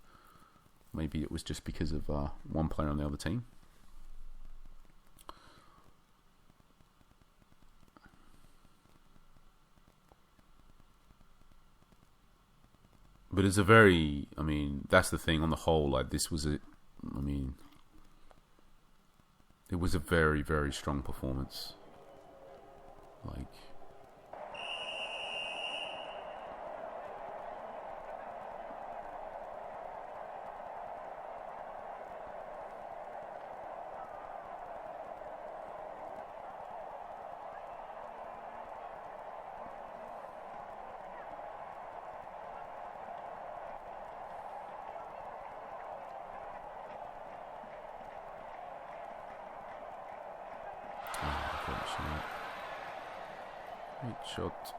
maybe it was just because of one player on the other team. But it's that's the thing on the whole, like it was a very, very strong performance. Like, great shot.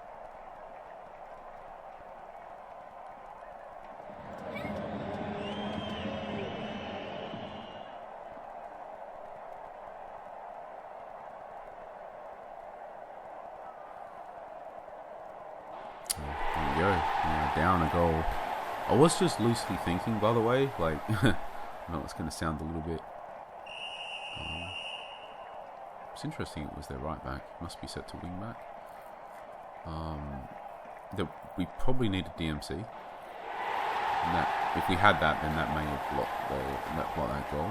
There you go. Down a goal. I was just loosely thinking, by the way, like, I know it's going to sound a little bit. It's interesting it was their right back. Must be set to wing back. That we probably needed DMC. And that, if we had that, then that may have blocked that goal.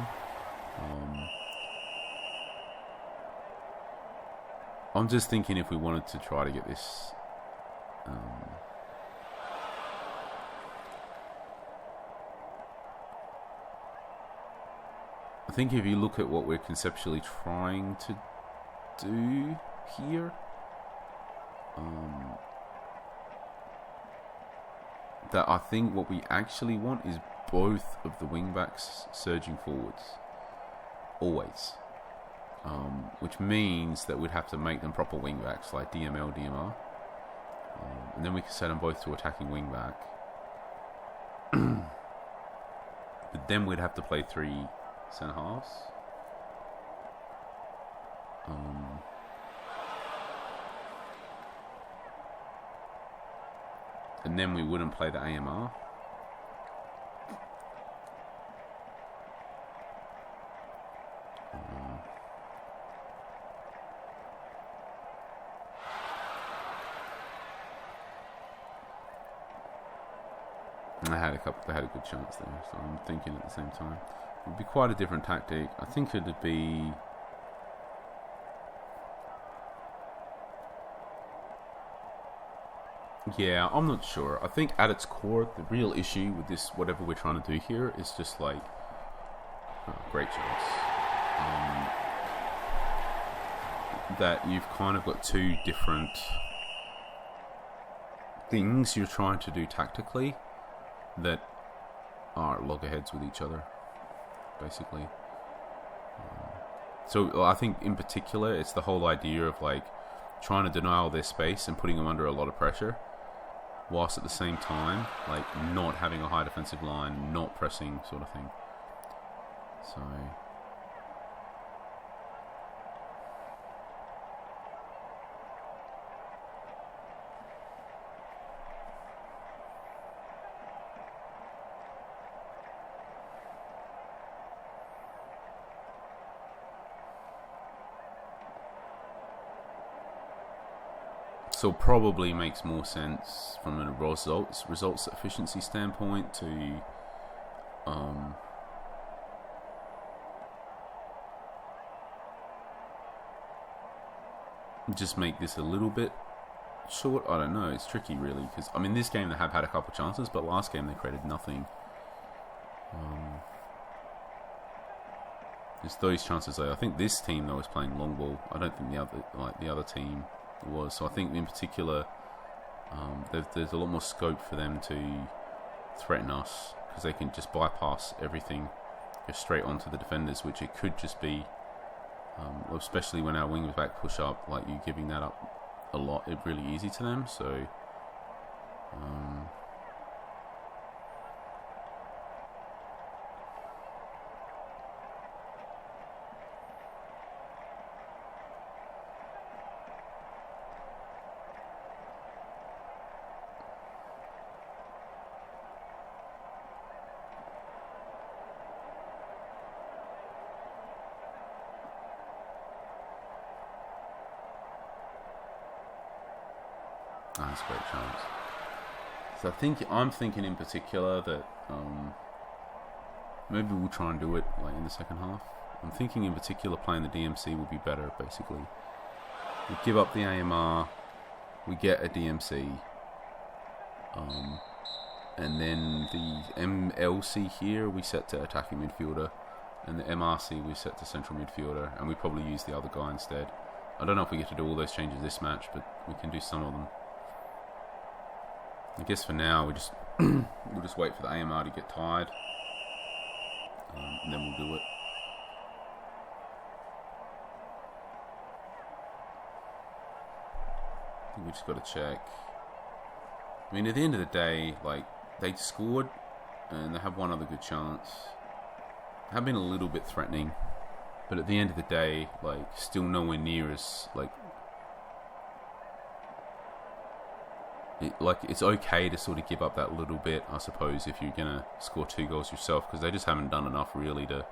I'm just thinking if we wanted to try to get this. I think if you look at what we're conceptually trying to do here, that I think what we actually want is both of the wingbacks surging forwards, always. Which means that we'd have to make them proper wingbacks, like DML, DMR. And then we can set them both to attacking wingback. But then we'd have to play 3 centre halves. And then we wouldn't play the AMR. They had a good chance there, so I'm thinking at the same time. It would be quite a different tactic. I think it'd be... Yeah, I'm not sure. I think at its core, the real issue with this, whatever we're trying to do here, is just like... great chance. That you've kind of got 2 different things you're trying to do tactically that are loggerheads with each other, basically. So I think in particular, it's the whole idea of like trying to deny all their space and putting them under a lot of pressure, whilst at the same time like not having a high defensive line, not pressing, sort of thing. So probably makes more sense from a results efficiency standpoint to just make this a little bit short. I don't know. It's tricky, really, because I mean, this game they have had a couple chances, but last game they created nothing. It's those chances though. I think this team though is playing long ball. I don't think the other team was. So I think in particular, there's a lot more scope for them to threaten us because they can just bypass everything, go straight onto the defenders, which it could just be, especially when our wing back push up, like you giving that up a lot, it's really easy to them. So. That's a great chance. So I'm thinking in particular that maybe we'll try and do it like in the second half. I'm thinking in particular playing the DMC will be better. Basically, we give up the AMR, we get a DMC, and then the MLC here we set to attacking midfielder, and the MRC we set to central midfielder, and we probably use the other guy instead. I don't know if we get to do all those changes this match, but we can do some of them. I guess for now we just we'll just wait for the AMR to get tired, and then we'll do it. I think we just got to check. I mean, at the end of the day, like they scored, and they have one other good chance. They have been a little bit threatening, but at the end of the day, like still nowhere near as like. It's okay to sort of give up that little bit, I suppose, if you're gonna score 2 goals yourself, because they just haven't done enough really to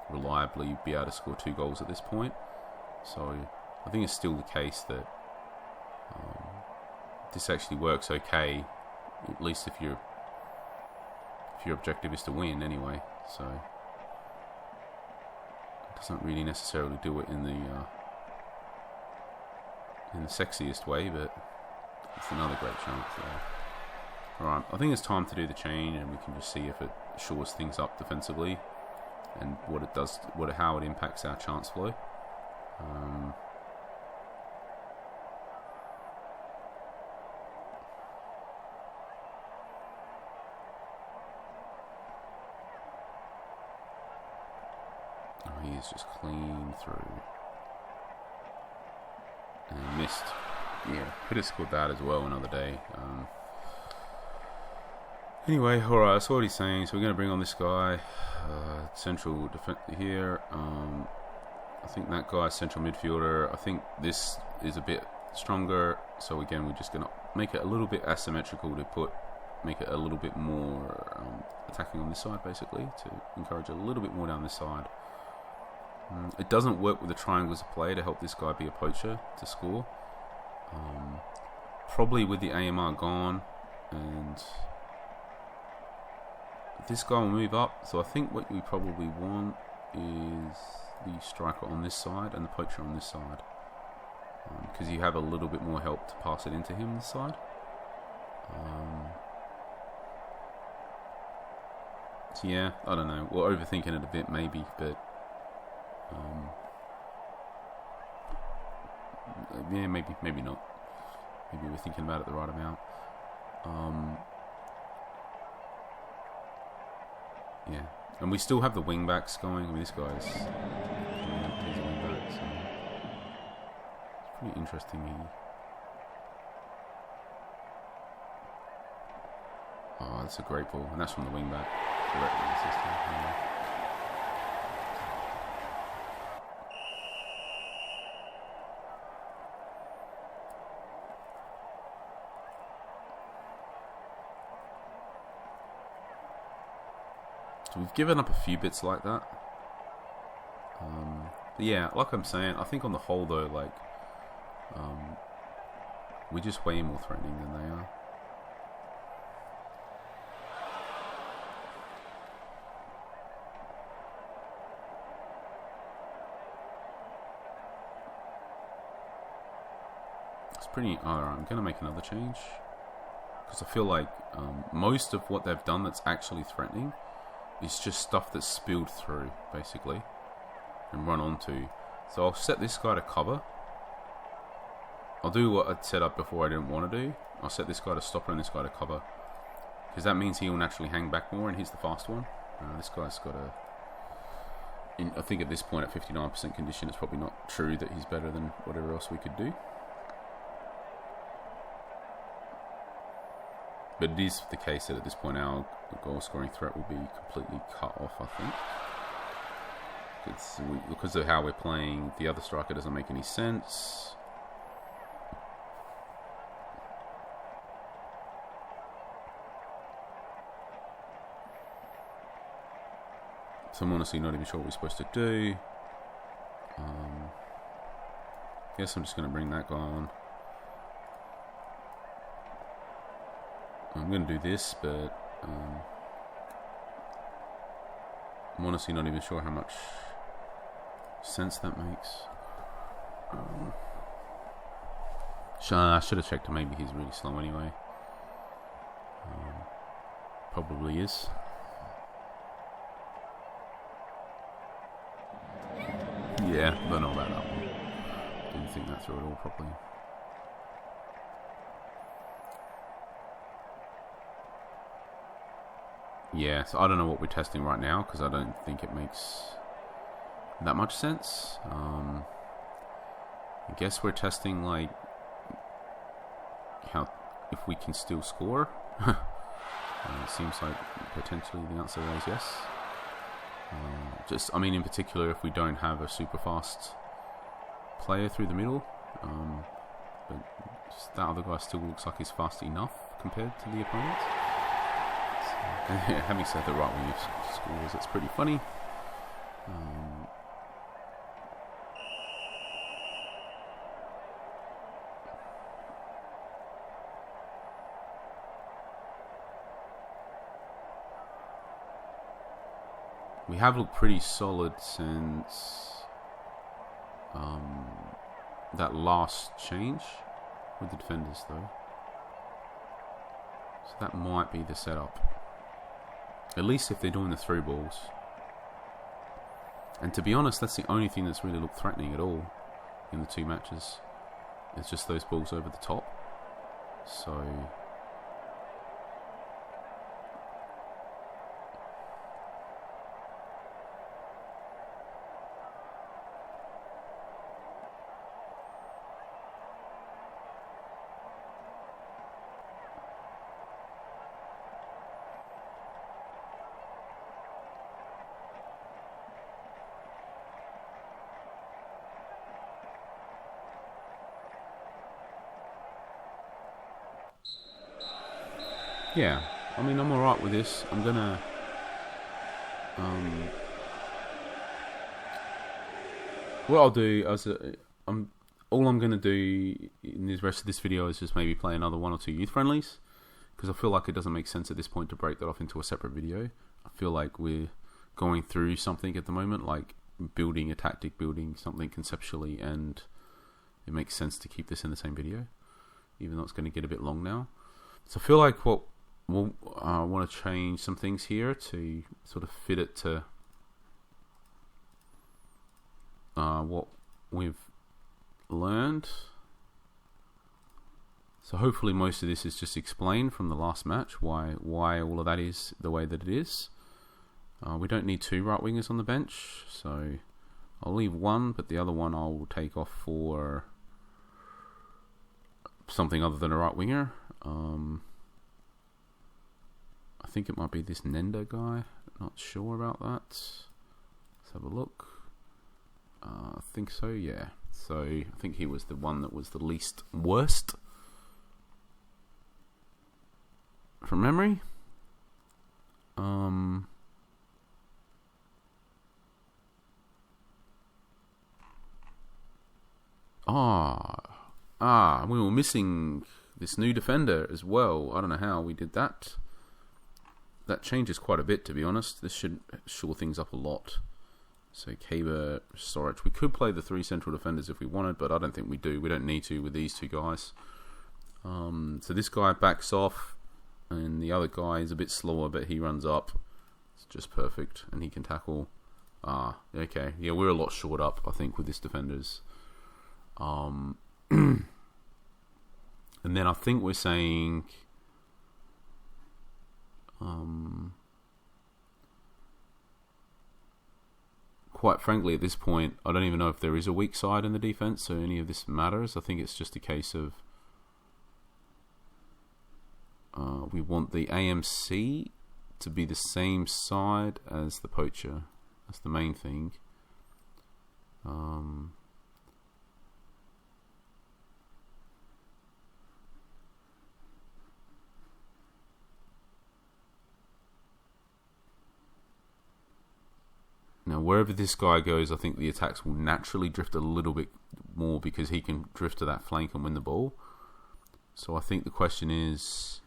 reliably be able to score 2 goals at this point. So I think it's still the case that this actually works okay, at least if your objective is to win anyway. So it doesn't really necessarily do it in the sexiest way, but. It's another great chance there. Alright, I think it's time to do the change, and we can just see if it shores things up defensively and what it does, how it impacts our chance flow. Oh, he is just clean through and missed. Yeah, could have scored that as well another day. Anyway, alright, that's what he's saying. So we're going to bring on this guy, central defense here. I think that guy's central midfielder. I think this is a bit stronger. So again, we're just going to make it a little bit asymmetrical to make it a little bit more attacking on this side, basically, to encourage a little bit more down this side. It doesn't work with the triangles of play to help this guy be a poacher to score. Probably with the AMR gone, and this guy will move up. So I think what we probably want is the striker on this side and the poacher on this side, because you have a little bit more help to pass it into him this side. So yeah, I don't know. We're overthinking it a bit maybe, but yeah, maybe not. Maybe we're thinking about it the right amount. Yeah, and we still have the wing backs going. I mean, this guy's he's a wing back, so it's pretty interesting. Oh, that's a great ball, and that's from the wing back directly assisting. Yeah. So we've given up a few bits like that. But yeah, like I'm saying, I think on the whole though, like, we're just way more threatening than they are. It's pretty... Alright, I'm going to make another change. Because I feel like most of what they've done that's actually threatening is just stuff that's spilled through, basically, and run onto. So I'll set this guy to cover. I'll do what I'd set up before I didn't want to do. I'll set this guy to stopper and this guy to cover. Because that means he'll naturally hang back more, and he's the fast one. This guy's got a... I think at this point, at 59% condition, it's probably not true that he's better than whatever else we could do. But it is the case that at this point our goal-scoring threat will be completely cut off, I think. Because of how we're playing, the other striker doesn't make any sense. So I'm honestly not even sure what we're supposed to do. Guess I'm just going to bring that guy on. I'm going to do this, but I'm honestly not even sure how much sense that makes. I should have checked him. Maybe he's really slow anyway. Probably is. Yeah, don't know about that one. Didn't think that through at all properly. Yeah, so I don't know what we're testing right now because I don't think it makes that much sense. I guess we're testing like how if we can still score. It seems like potentially the answer is yes. I mean, in particular, if we don't have a super fast player through the middle, but that other guy still looks like he's fast enough compared to the opponent. So, having said the right wing scores, it's pretty funny. We have looked pretty solid since that last change with the defenders, though. So that might be the setup. At least if they're doing the through balls. And to be honest, that's the only thing that's really looked threatening at all in the two matches. It's just those balls over the top. So... yeah, I mean, I'm alright with this. I'm gonna... what I'll do, all I'm gonna do in the rest of this video is just maybe play another one or two youth friendlies, because I feel like it doesn't make sense at this point to break that off into a separate video. I feel like we're going through something at the moment, like building a tactic, building something conceptually, and it makes sense to keep this in the same video, even though it's going to get a bit long now. So I feel like I want to change some things here to sort of fit it to what we've learned. So hopefully most of this is just explained from the last match, why all of that is the way that it is. We don't need two right wingers on the bench, so I'll leave one, but the other one I'll take off for something other than a right winger. I think it might be this Nenda guy. Not sure about that. Let's have a look. I think so, yeah. So I think he was the one that was the least worst from memory. We were missing this new defender as well. I don't know how we did that. That changes quite a bit, to be honest. This should shore things up a lot. So Kaber, Soric. We could play the 3 central defenders if we wanted, but I don't think we do. We don't need to with these 2 guys. So this guy backs off, and the other guy is a bit slower, but he runs up. It's just perfect, and he can tackle. Okay. Yeah, we're a lot short up, I think, with this defenders. And then I think we're saying... quite frankly, at this point, I don't even know if there is a weak side in the defense, so any of this matters. I think it's just a case of we want the AMC to be the same side as the poacher. That's the main thing. Now, wherever this guy goes, I think the attacks will naturally drift a little bit more because he can drift to that flank and win the ball. So I think the question is,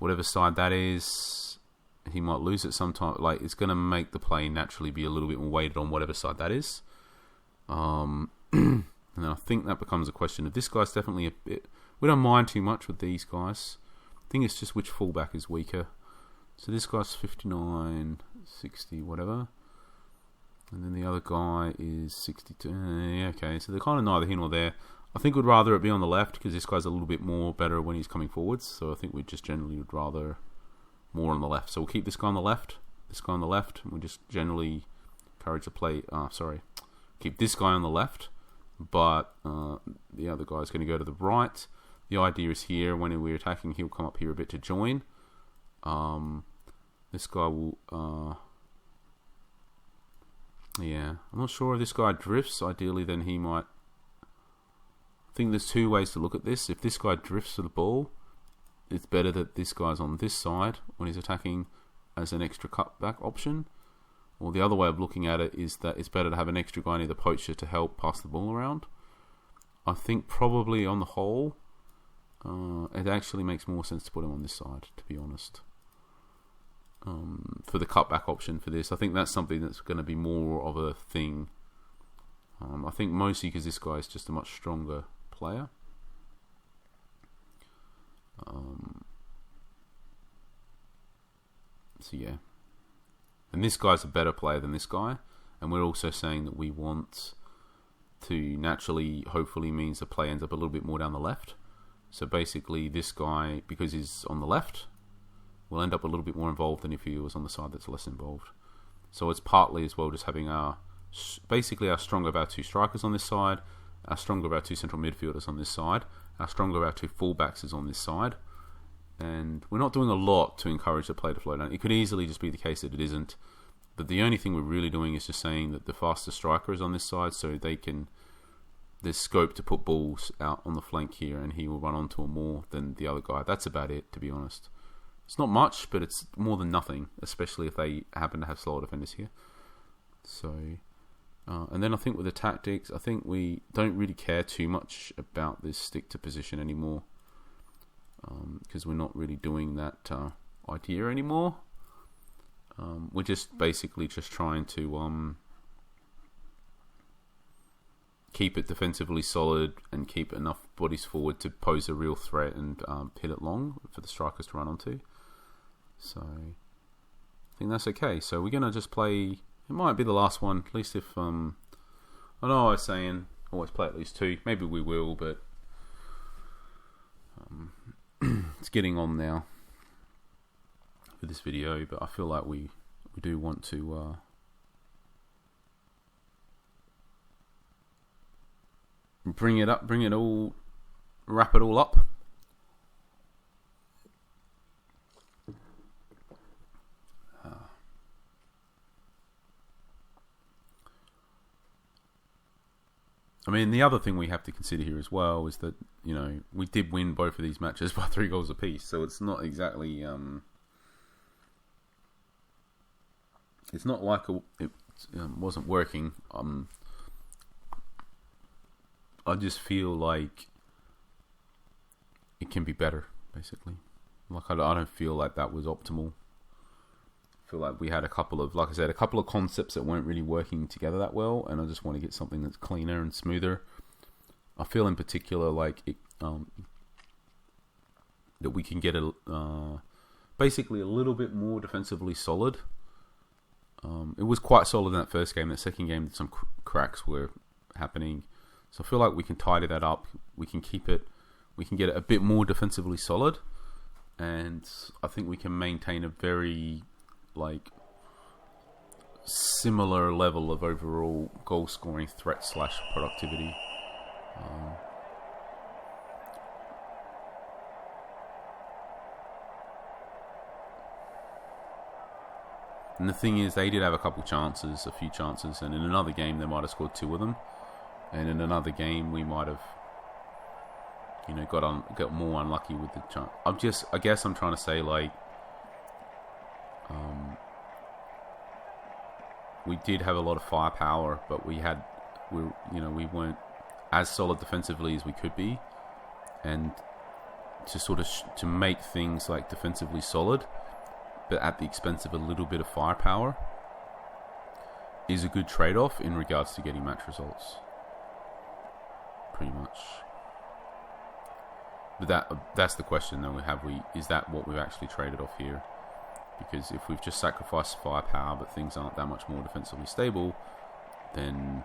whatever side that is, he might lose it sometime. Like, it's going to make the play naturally be a little bit more weighted on whatever side that is. And then I think that becomes a question of this guy's definitely a bit... We don't mind too much with these guys. I think it's just which fullback is weaker. So this guy's 59, 60, whatever. And then the other guy is 62. Okay, so they're kind of neither here nor there. I think we'd rather it be on the left because this guy's a little bit more better when he's coming forwards. So I think we just generally would rather more on the left. So we'll keep this guy on the left, this guy on the left. And we just generally encourage the play. Keep this guy on the left, but the other guy's going to go to the right. The idea is here when we're attacking, he'll come up here a bit to join. This guy will. Yeah, I'm not sure if this guy drifts. Ideally, then he might... I think there's 2 ways to look at this. If this guy drifts for the ball, it's better that this guy's on this side when he's attacking as an extra cutback option. Or the other way of looking at it is that it's better to have an extra guy near the poacher to help pass the ball around. I think probably on the whole, it actually makes more sense to put him on this side, to be honest. For the cutback option for this, I think that's something that's going to be more of a thing. I think mostly because this guy is just a much stronger player. So yeah, and this guy's a better player than this guy, and we're also saying that we want to naturally, hopefully, means the play ends up a little bit more down the left. So basically, this guy, because he's on the left, will end up a little bit more involved than if he was on the side that's less involved. So it's partly as well just having our stronger of our 2 strikers on this side, our stronger of our 2 central midfielders on this side, our stronger of our 2 fullbacks is on this side. And we're not doing a lot to encourage the play to flow down. It could easily just be the case that it isn't. But the only thing we're really doing is just saying that the faster striker is on this side, so there's scope to put balls out on the flank here, and he will run onto him more than the other guy. That's about it, to be honest. It's not much, but it's more than nothing, especially if they happen to have slower defenders here. So, and then I think with the tactics, I think we don't really care too much about this stick to position anymore, because we're not really doing that idea anymore. We're just basically just trying to keep it defensively solid and keep enough bodies forward to pose a real threat and hit it long for the strikers to run onto. So I think that's okay. So we're going to just play... It might be the last one, at least if... I know I was saying always play at least 2. Maybe we will, but... it's getting on now for this video, but I feel like we do want to... bring it up, wrap it all up. I mean, the other thing we have to consider here as well is that, you know, we did win both of these matches by 3 goals apiece, so it's not exactly... it's not like it wasn't working. I just feel like it can be better, basically. Like, I don't feel like that was optimal feel like we had a couple of, like I said, a couple of concepts that weren't really working together that well, and I just want to get something that's cleaner and smoother. I feel in particular like that we can get basically a little bit more defensively solid. It was quite solid in that first game. The second game, some cracks were happening. So I feel like we can tidy that up. We can keep it. We can get it a bit more defensively solid. And I think we can maintain a very, similar level of overall goal scoring threat / productivity. And the thing is, they did have a few chances, and in another game they might have scored 2 of them, and in another game we might have, got more unlucky with the chance. I guess I'm trying to say we did have a lot of firepower, but we weren't as solid defensively as we could be, and to sort of to make things defensively solid, but at the expense of a little bit of firepower, is a good trade-off in regards to getting match results. Pretty much. But that's the question though. Is that what we've actually traded off here? Because if we've just sacrificed firepower but things aren't that much more defensively stable, then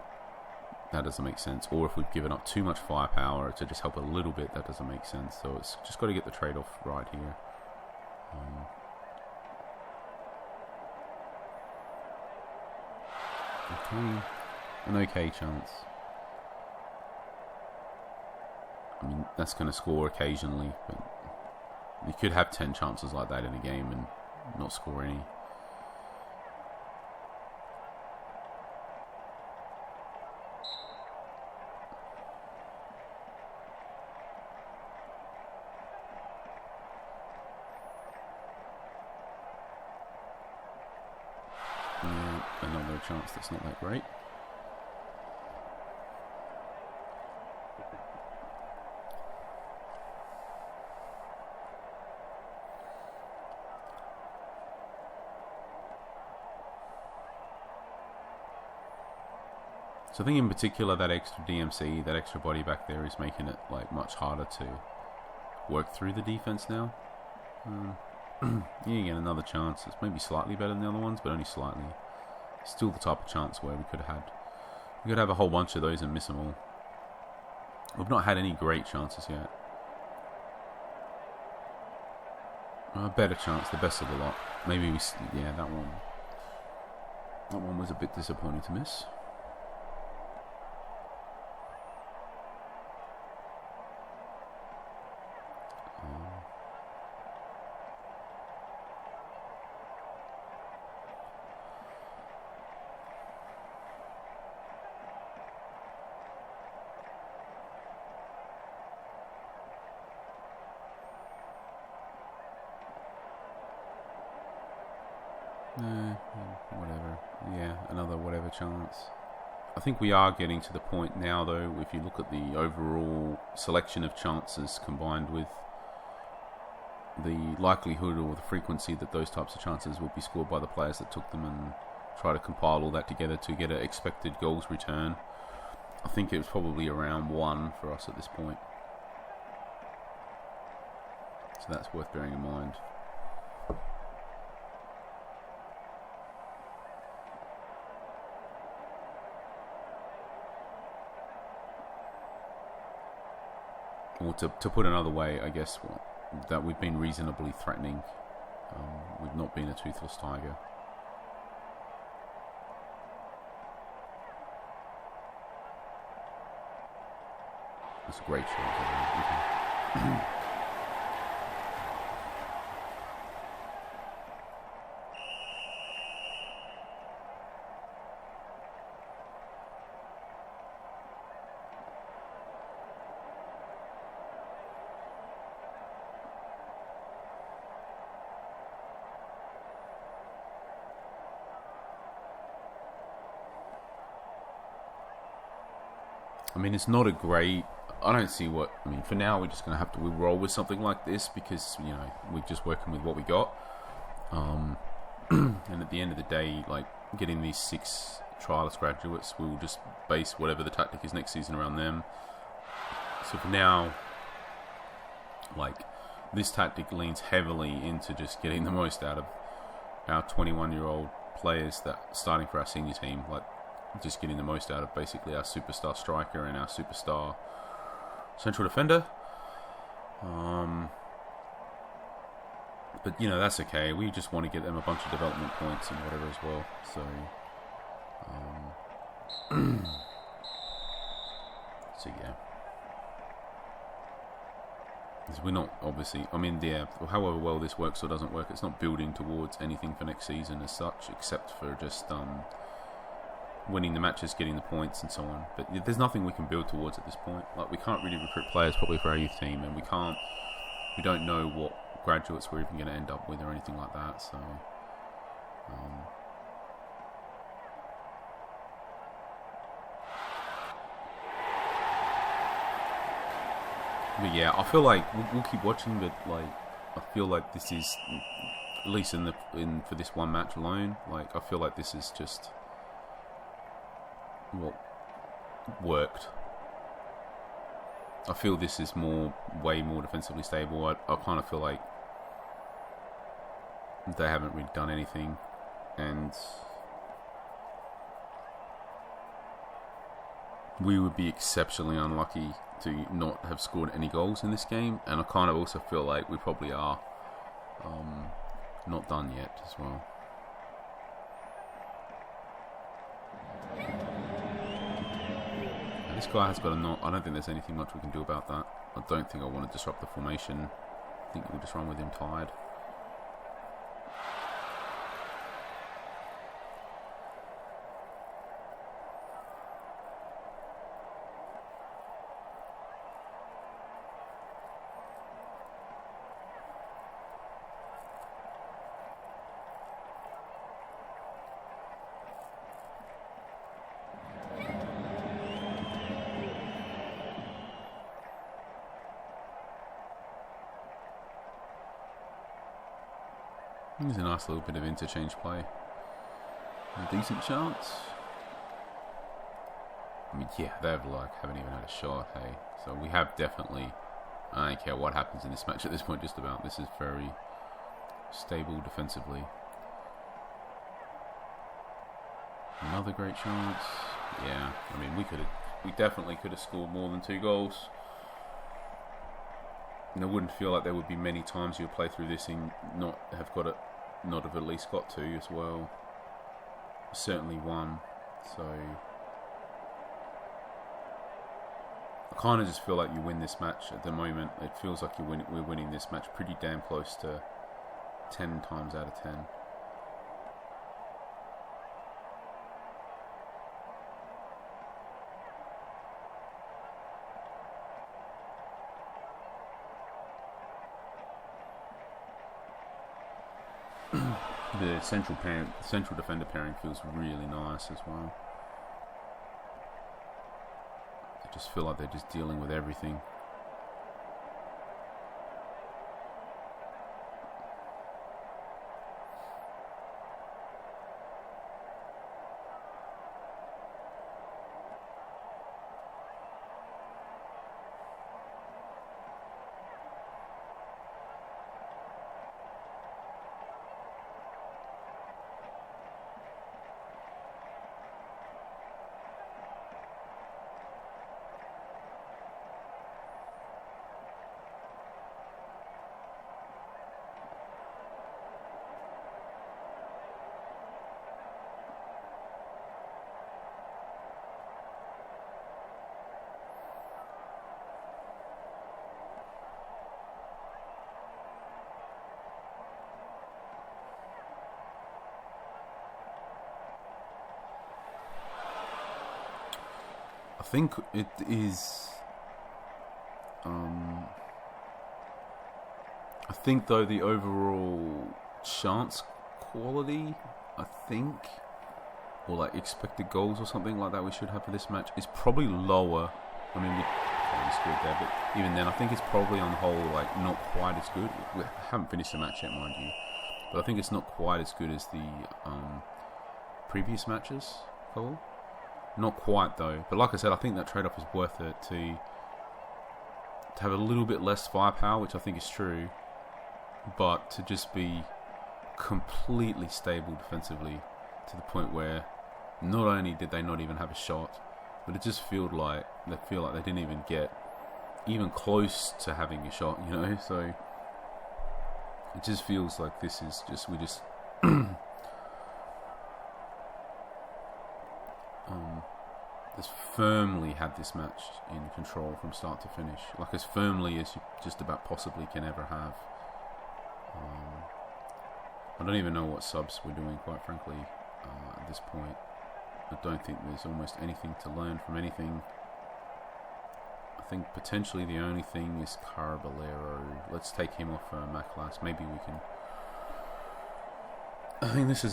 that doesn't make sense. Or if we've given up too much firepower to just help a little bit, that doesn't make sense. So it's just got to get the trade-off right here. Okay, an okay chance. I mean, that's going to score occasionally, but you could have 10 chances like that in a game and not score any. Yeah, another chance that's not that great. So I think in particular that extra DMC, that extra body back there, is making it much harder to work through the defense now. You get another chance. It's maybe slightly better than the other ones, but only slightly. Still the type of chance where we could have a whole bunch of those and miss them all. We've not had any great chances yet. A better chance, the best of the lot. Maybe that one. That one was a bit disappointing to miss. Whatever. Yeah, another whatever chance. I think we are getting to the point now, though, if you look at the overall selection of chances combined with the likelihood or the frequency that those types of chances will be scored by the players that took them, and try to compile all that together to get an expected goals return. I think it was probably around 1 for us at this point. So that's worth bearing in mind. Or to put another way, I guess, that we've been reasonably threatening. We've not been a toothless tiger. It's a great shot. Okay. I mean, it's not a great... I don't see what... I mean, for now, we're just going to have to roll with something like this because, we're just working with what we got. And at the end of the day, like, getting these 6 trialist graduates, we'll just base whatever the tactic is next season around them. So for now, like, this tactic leans heavily into just getting the most out of our 21-year-old players that starting for our senior team, like, just getting the most out of basically our superstar striker and our superstar central defender. But, you know, that's okay. We just want to get them a bunch of development points and whatever as well. So, so yeah. Because we're not, obviously, I mean, yeah, however well this works or doesn't work, it's not building towards anything for next season as such, except for just winning the matches, getting the points and so on. But there's nothing we can build towards at this point. Like, we can't really recruit players probably for our youth team, and we don't know what graduates we're even going to end up with or anything like that. So, but yeah, I feel like we'll keep watching. But like, I feel like this is, at least for this one match alone, like, I feel like this is just what worked. I feel this is way more defensively stable. I kind of feel like they haven't really done anything, and we would be exceptionally unlucky to not have scored any goals in this game. And I kind of also feel like we probably are not done yet as well. This guy has got a knot. I don't think there's anything much we can do about that. I don't think I want to disrupt the formation. I think we'll just run with him tired. There's a nice little bit of interchange play. A decent chance. I mean, yeah, they haven't even had a shot, hey. So we have definitely, I don't care what happens in this match at this point, just about. This is very stable defensively. Another great chance. Yeah, I mean, we definitely could have scored more than 2 goals. And I wouldn't feel like there would be many times you'll play through this and not have at least got 2 as well. Certainly 1. So I kind of just feel like you win this match at the moment. It feels like we're winning this match pretty damn close to 10 times out of 10. The central defender pairing feels really nice as well. I just feel like they're just dealing with everything. I think it is. I think though the overall chance quality, or like expected goals or something like that we should have for this match is probably lower. I mean, we probably scored there, but even then, I think it's probably on the whole like not quite as good. We haven't finished the match yet, mind you. but I think it's not quite as good as the previous matches. Cool. Not quite though, but like I said, I think that trade-off is worth it to have a little bit less firepower, which I think is true, but to just be completely stable defensively to the point where not only did they not even have a shot, but it just feel like they didn't even get even close to having a shot, you know. So it just feels like this is just just firmly had this match in control from start to finish, like as firmly as you just about possibly can ever have. I don't even know what subs we're doing, quite frankly, at this point. I don't think there's almost anything to learn from anything. I think potentially the only thing is Carabalero. Let's take him off Maclas. Maybe we can. I think this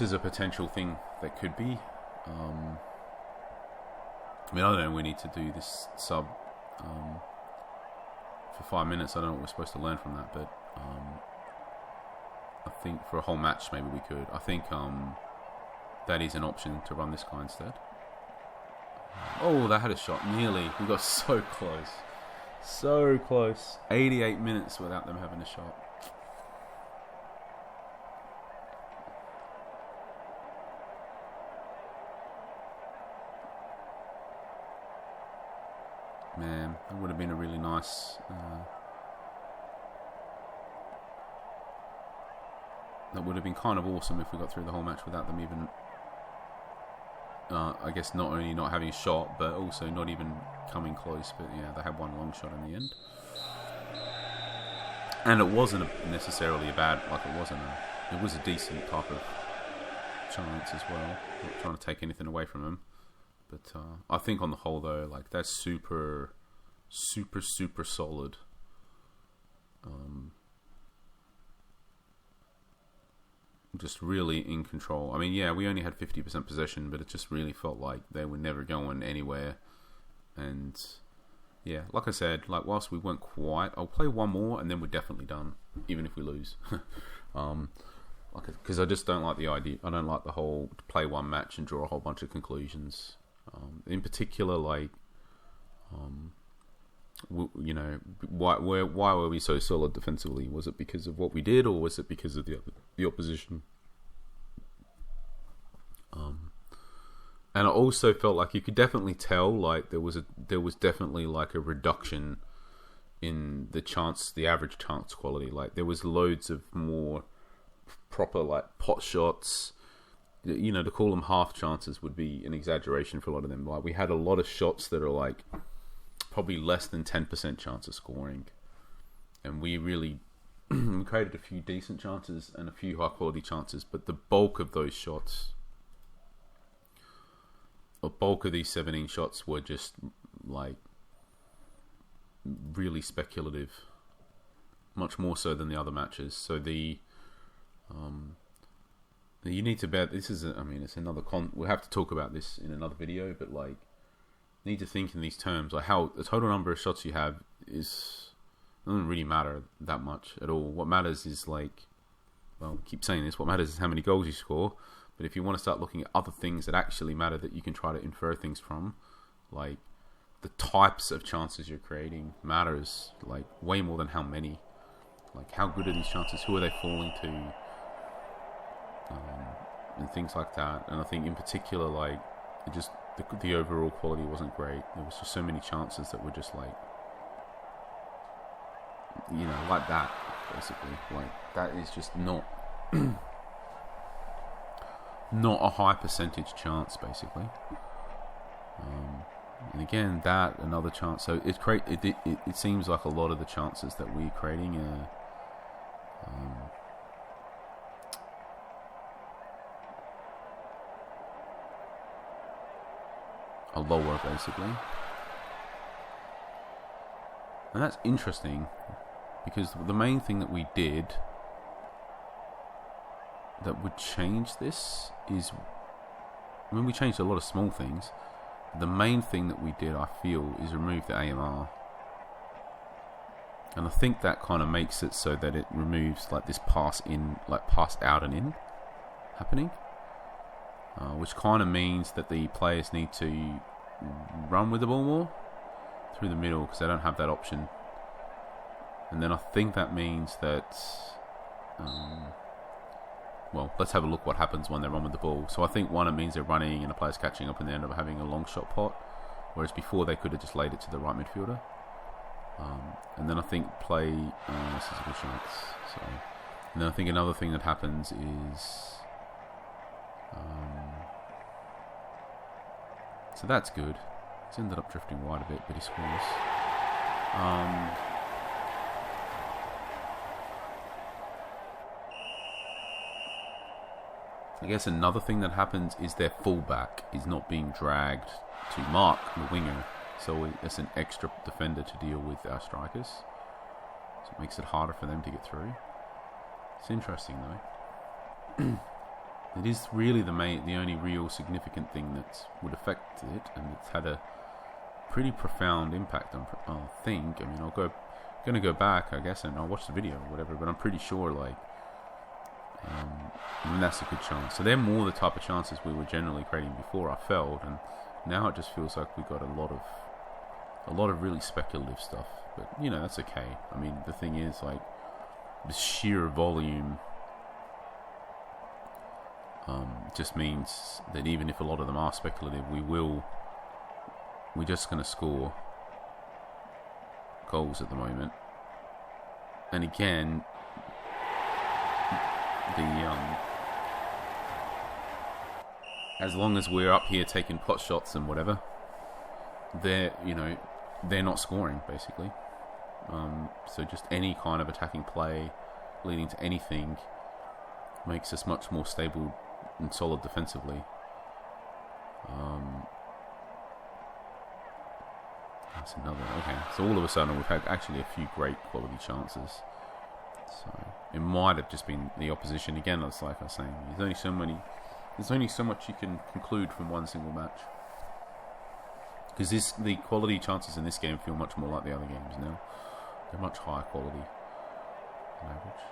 is a potential thing that could be. I mean, I don't know, we need to do this sub for 5 minutes. I don't know what we're supposed to learn from that, but I think for a whole match maybe we could. I think that is an option to run this guy instead. Oh, they had a shot, nearly. We got so close. So close. 88 minutes without them having a shot. Man, that would have been a really nice... that would have been kind of awesome if we got through the whole match without them even... I guess not only not having a shot, but also not even coming close. But yeah, they had one long shot in the end. And it wasn't necessarily a bad... Like, it was a decent type of chance as well. Not trying to take anything away from them. But I think on the whole, though, like, that's super solid. Just really in control. I mean, yeah, we only had 50% possession, but it just really felt like they were never going anywhere. And yeah, like I said, like, whilst we weren't quite, I'll play one more and then we're definitely done, even if we lose. Because I just don't like the idea. I don't like the whole play one match and draw a whole bunch of conclusions. In particular, like, you know, why were we so solid defensively? Was it because of what we did, or was it because of the opposition? And I also felt like you could definitely tell, like, there was definitely like a reduction in the average chance quality. Like, there was loads of more proper, like, pot shots. You know, to call them half chances would be an exaggeration for a lot of them. Like, we had a lot of shots that are like probably less than 10% chance of scoring, and we really we created a few decent chances and a few high quality chances, but the bulk of those shots, the bulk of these 17 shots, were just like really speculative, much more so than the other matches. So you need to bear. This is, I mean, it's another we'll have to talk about this in another video, but like, need to think in these terms, like how the total number of shots you have doesn't really matter that much at all. What matters is, like, well, I keep saying this, what matters is how many goals you score. But if you want to start looking at other things that actually matter, that you can try to infer things from, like the types of chances you're creating matters, like, way more than how many. Like, how good are these chances? Who are they falling to? And things like that. And I think in particular, like, it just the overall quality wasn't great. There was just so many chances that were just like, you know, like that, basically. Like, that is just not not a high percentage chance, basically. And again, that another chance. So it seems like a lot of the chances that we're creating are lower, basically. And that's interesting, because the main thing that we did that would change this is, I mean, we changed a lot of small things. The main thing that we did, I feel, is remove the AMR. And I think that kind of makes it so that it removes like this pass out and in happening, which kind of means that the players need to run with the ball more through the middle because they don't have that option. And then I think that means that, well, let's have a look what happens when they run with the ball. So I think one, it means they're running and the player's catching up and they end up having a long shot pot, whereas before they could have just laid it to the right midfielder. And then I think this is a good chance. So, and then I think another thing that happens is, so that's good. He's ended up drifting wide a bit, but he scores. I guess another thing that happens is their fullback is not being dragged to mark the winger, so it's an extra defender to deal with our strikers. So it makes it harder for them to get through. It's interesting though. It is really the only real significant thing that would affect it, and it's had a pretty profound impact on. I think. I mean, gonna go back, I guess, and I'll watch the video or whatever. But I'm pretty sure, like, I mean, that's a good chance. So they're more the type of chances we were generally creating before I felt, and now it just feels like we got a lot of really speculative stuff. But you know, that's okay. I mean, the thing is, like, the sheer volume just means that even if a lot of them are speculative, we're just going to score goals at the moment. And again, as long as we're up here taking pot shots and whatever, they're not scoring basically. So just any kind of attacking play leading to anything makes us much more stable and solid defensively. That's another. Okay, so all of a sudden we've had actually a few great quality chances. So it might have just been the opposition again. It's like I was saying, there's only so much you can conclude from one single match. Because the quality chances in this game feel much more like the other games now. They're much higher quality on average.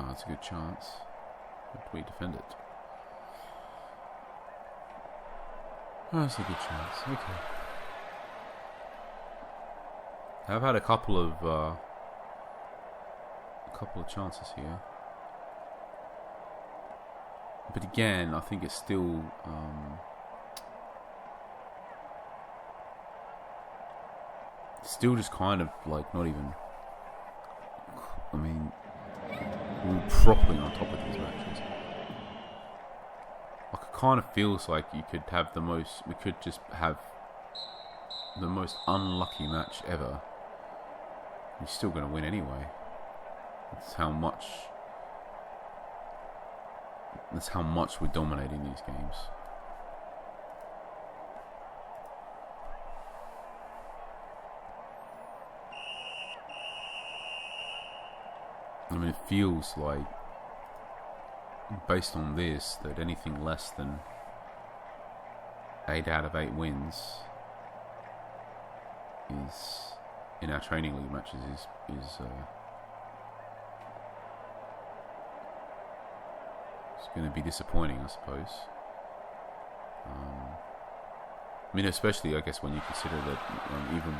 That's a good chance. How do we defend it? Oh, that's a good chance. Okay. I've had a couple of chances here, but again, I think it's still just kind of like not even. I mean, we're properly on top of these matches. Like, it kind of feels like we could just have the most unlucky match ever. You're still going to win anyway. That's how much we're dominating these games. I mean, it feels like, based on this, that anything less than 8 out of 8 wins is, in our training league matches, is going to be disappointing, I suppose. I mean, especially I guess when you consider that even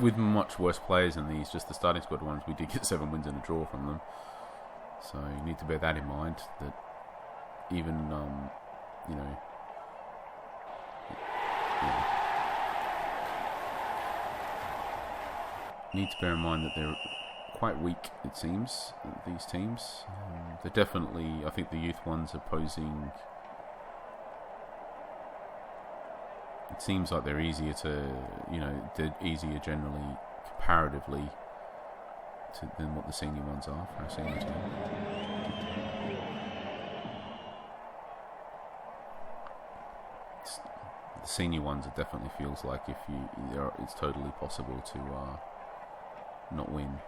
with much worse players than these, just the starting squad ones, we did get 7 wins and a draw from them. So you need to bear that in mind. That even you know, you need to bear in mind that they're quite weak. It seems these teams. They're definitely. I think the youth ones are posing. It seems like they're easier to, they're easier generally, comparatively, than what the senior ones are for our senior team. The senior ones, it definitely feels like it's totally possible to not win.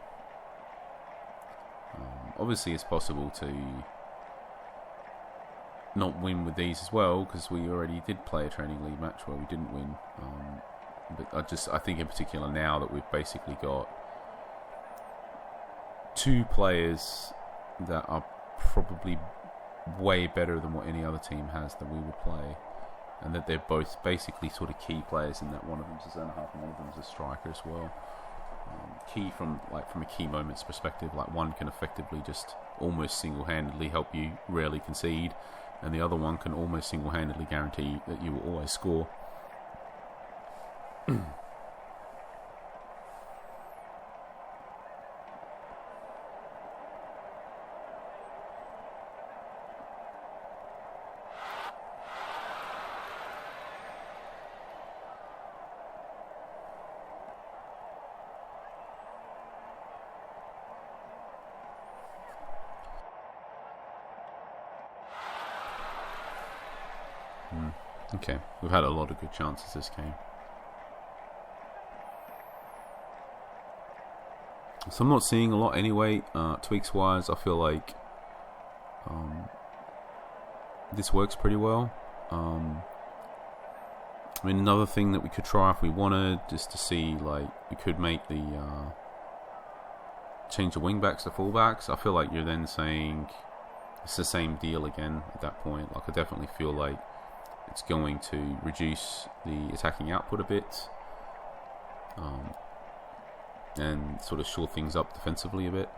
Obviously, it's possible to not win with these as well, because we already did play a training league match where we didn't win. But I think in particular now that we've basically got 2 players that are probably way better than what any other team has that we would play, and that they're both basically sort of key players in that one of them's a centre half and one of them's a striker as well. Key from a key moments perspective, like one can effectively just almost single-handedly help you rarely concede, and the other one can almost single-handedly guarantee that you will always score. Okay, we've had a lot of good chances this game. So I'm not seeing a lot anyway. Tweaks wise, I feel like this works pretty well. I mean, another thing that we could try if we wanted, just to see, like, we could make the change the wing backs to fullbacks. I feel like you're then saying it's the same deal again at that point. Like, I definitely feel like it's going to reduce the attacking output a bit, and sort of shore things up defensively a bit.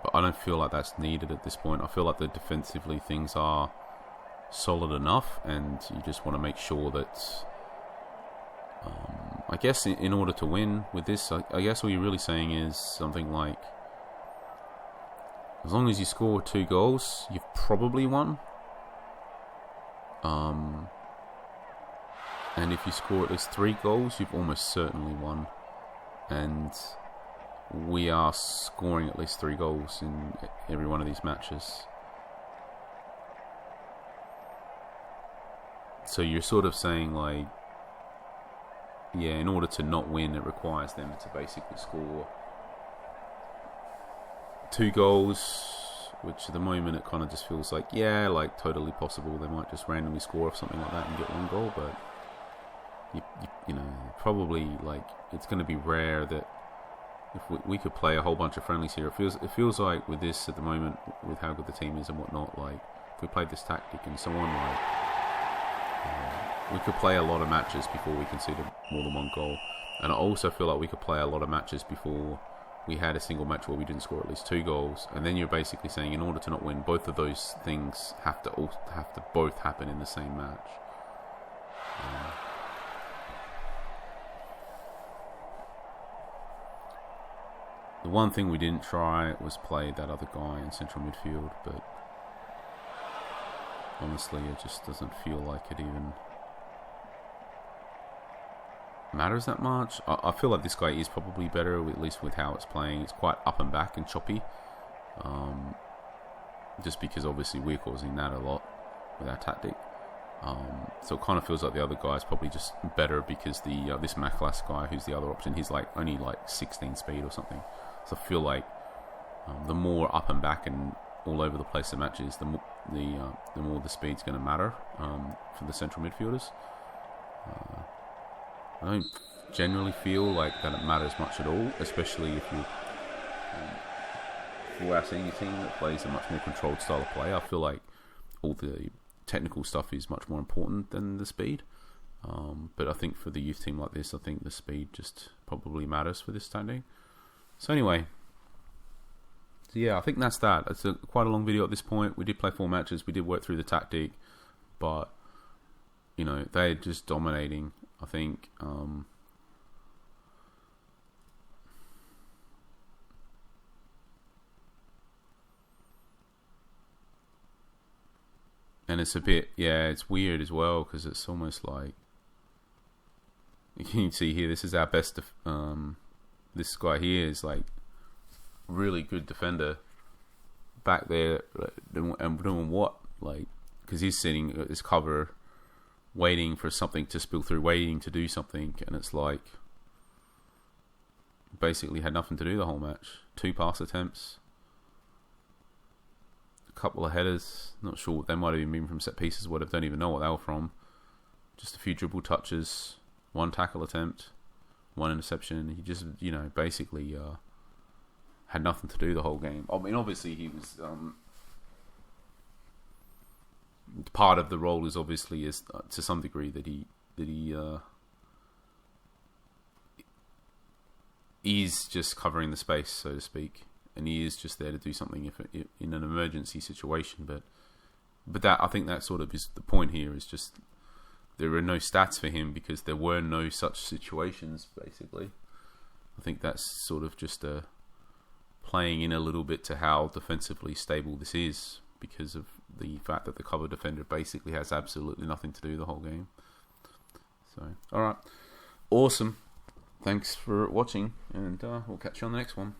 But I don't feel like that's needed at this point. I feel like the defensively things are solid enough, and you just want to make sure that, I guess in order to win with this, I guess what you're really saying is something like, as long as you score 2 goals, you've probably won. And if you score at least 3 goals, you've almost certainly won. And we are scoring at least 3 goals in every one of these matches. So you're sort of saying, like, yeah, in order to not win, it requires them to basically score 2 goals, which at the moment it kind of just feels like, yeah, like totally possible. They might just randomly score off something like that and get 1 goal, but you know, probably, like, it's going to be rare that if we could play a whole bunch of friendlies here. It feels like with this at the moment, with how good the team is and whatnot, like if we played this tactic and so on, like we could play a lot of matches before we conceded more than 1 goal. And I also feel like we could play a lot of matches before we had a single match where we didn't score at least 2 goals. And then you're basically saying, in order to not win, both of those things have to both happen in the same match. The one thing we didn't try was play that other guy in central midfield, but honestly, it just doesn't feel like it even matters that much. I feel like this guy is probably better, at least with how it's playing. It's quite up and back and choppy, just because obviously we're causing that a lot with our tactic. So it kind of feels like the other guy is probably just better because this Maclas guy, who's the other option, he's like only like 16 speed or something. So I feel like the more up and back and all over the place the match is, the more the speed's going to matter for the central midfielders. I don't generally feel like that it matters much at all, especially if you for our senior team that plays a much more controlled style of play. I feel like all the technical stuff is much more important than the speed. But I think for the youth team like this, I think the speed just probably matters for this tactic. So anyway, so yeah, I think that's that. It's quite a long video at this point. We did play 4 matches. We did work through the tactic, but you know, they're just dominating. I think. And it's a bit, yeah, it's weird as well because it's almost like you can see here. This is our best. This guy here is like really good defender back there, and doing what? Like, because he's sitting at his cover, waiting for something to spill through, waiting to do something, and it's like basically had nothing to do the whole match. 2 pass attempts. Couple of headers, not sure what they might have even been from set pieces, whatever, don't even know what they were from. Just a few dribble touches, 1 tackle attempt, 1 interception. He just, you know, basically had nothing to do the whole game. I mean, obviously he was part of the role is obviously is to some degree that he is just covering the space, so to speak. And he is just there to do something if in an emergency situation. But that, I think that sort of is the point here, is just there are no stats for him because there were no such situations, basically. I think that's sort of just playing in a little bit to how defensively stable this is, because of the fact that the cover defender basically has absolutely nothing to do the whole game. So, alright. Awesome. Thanks for watching, and we'll catch you on the next one.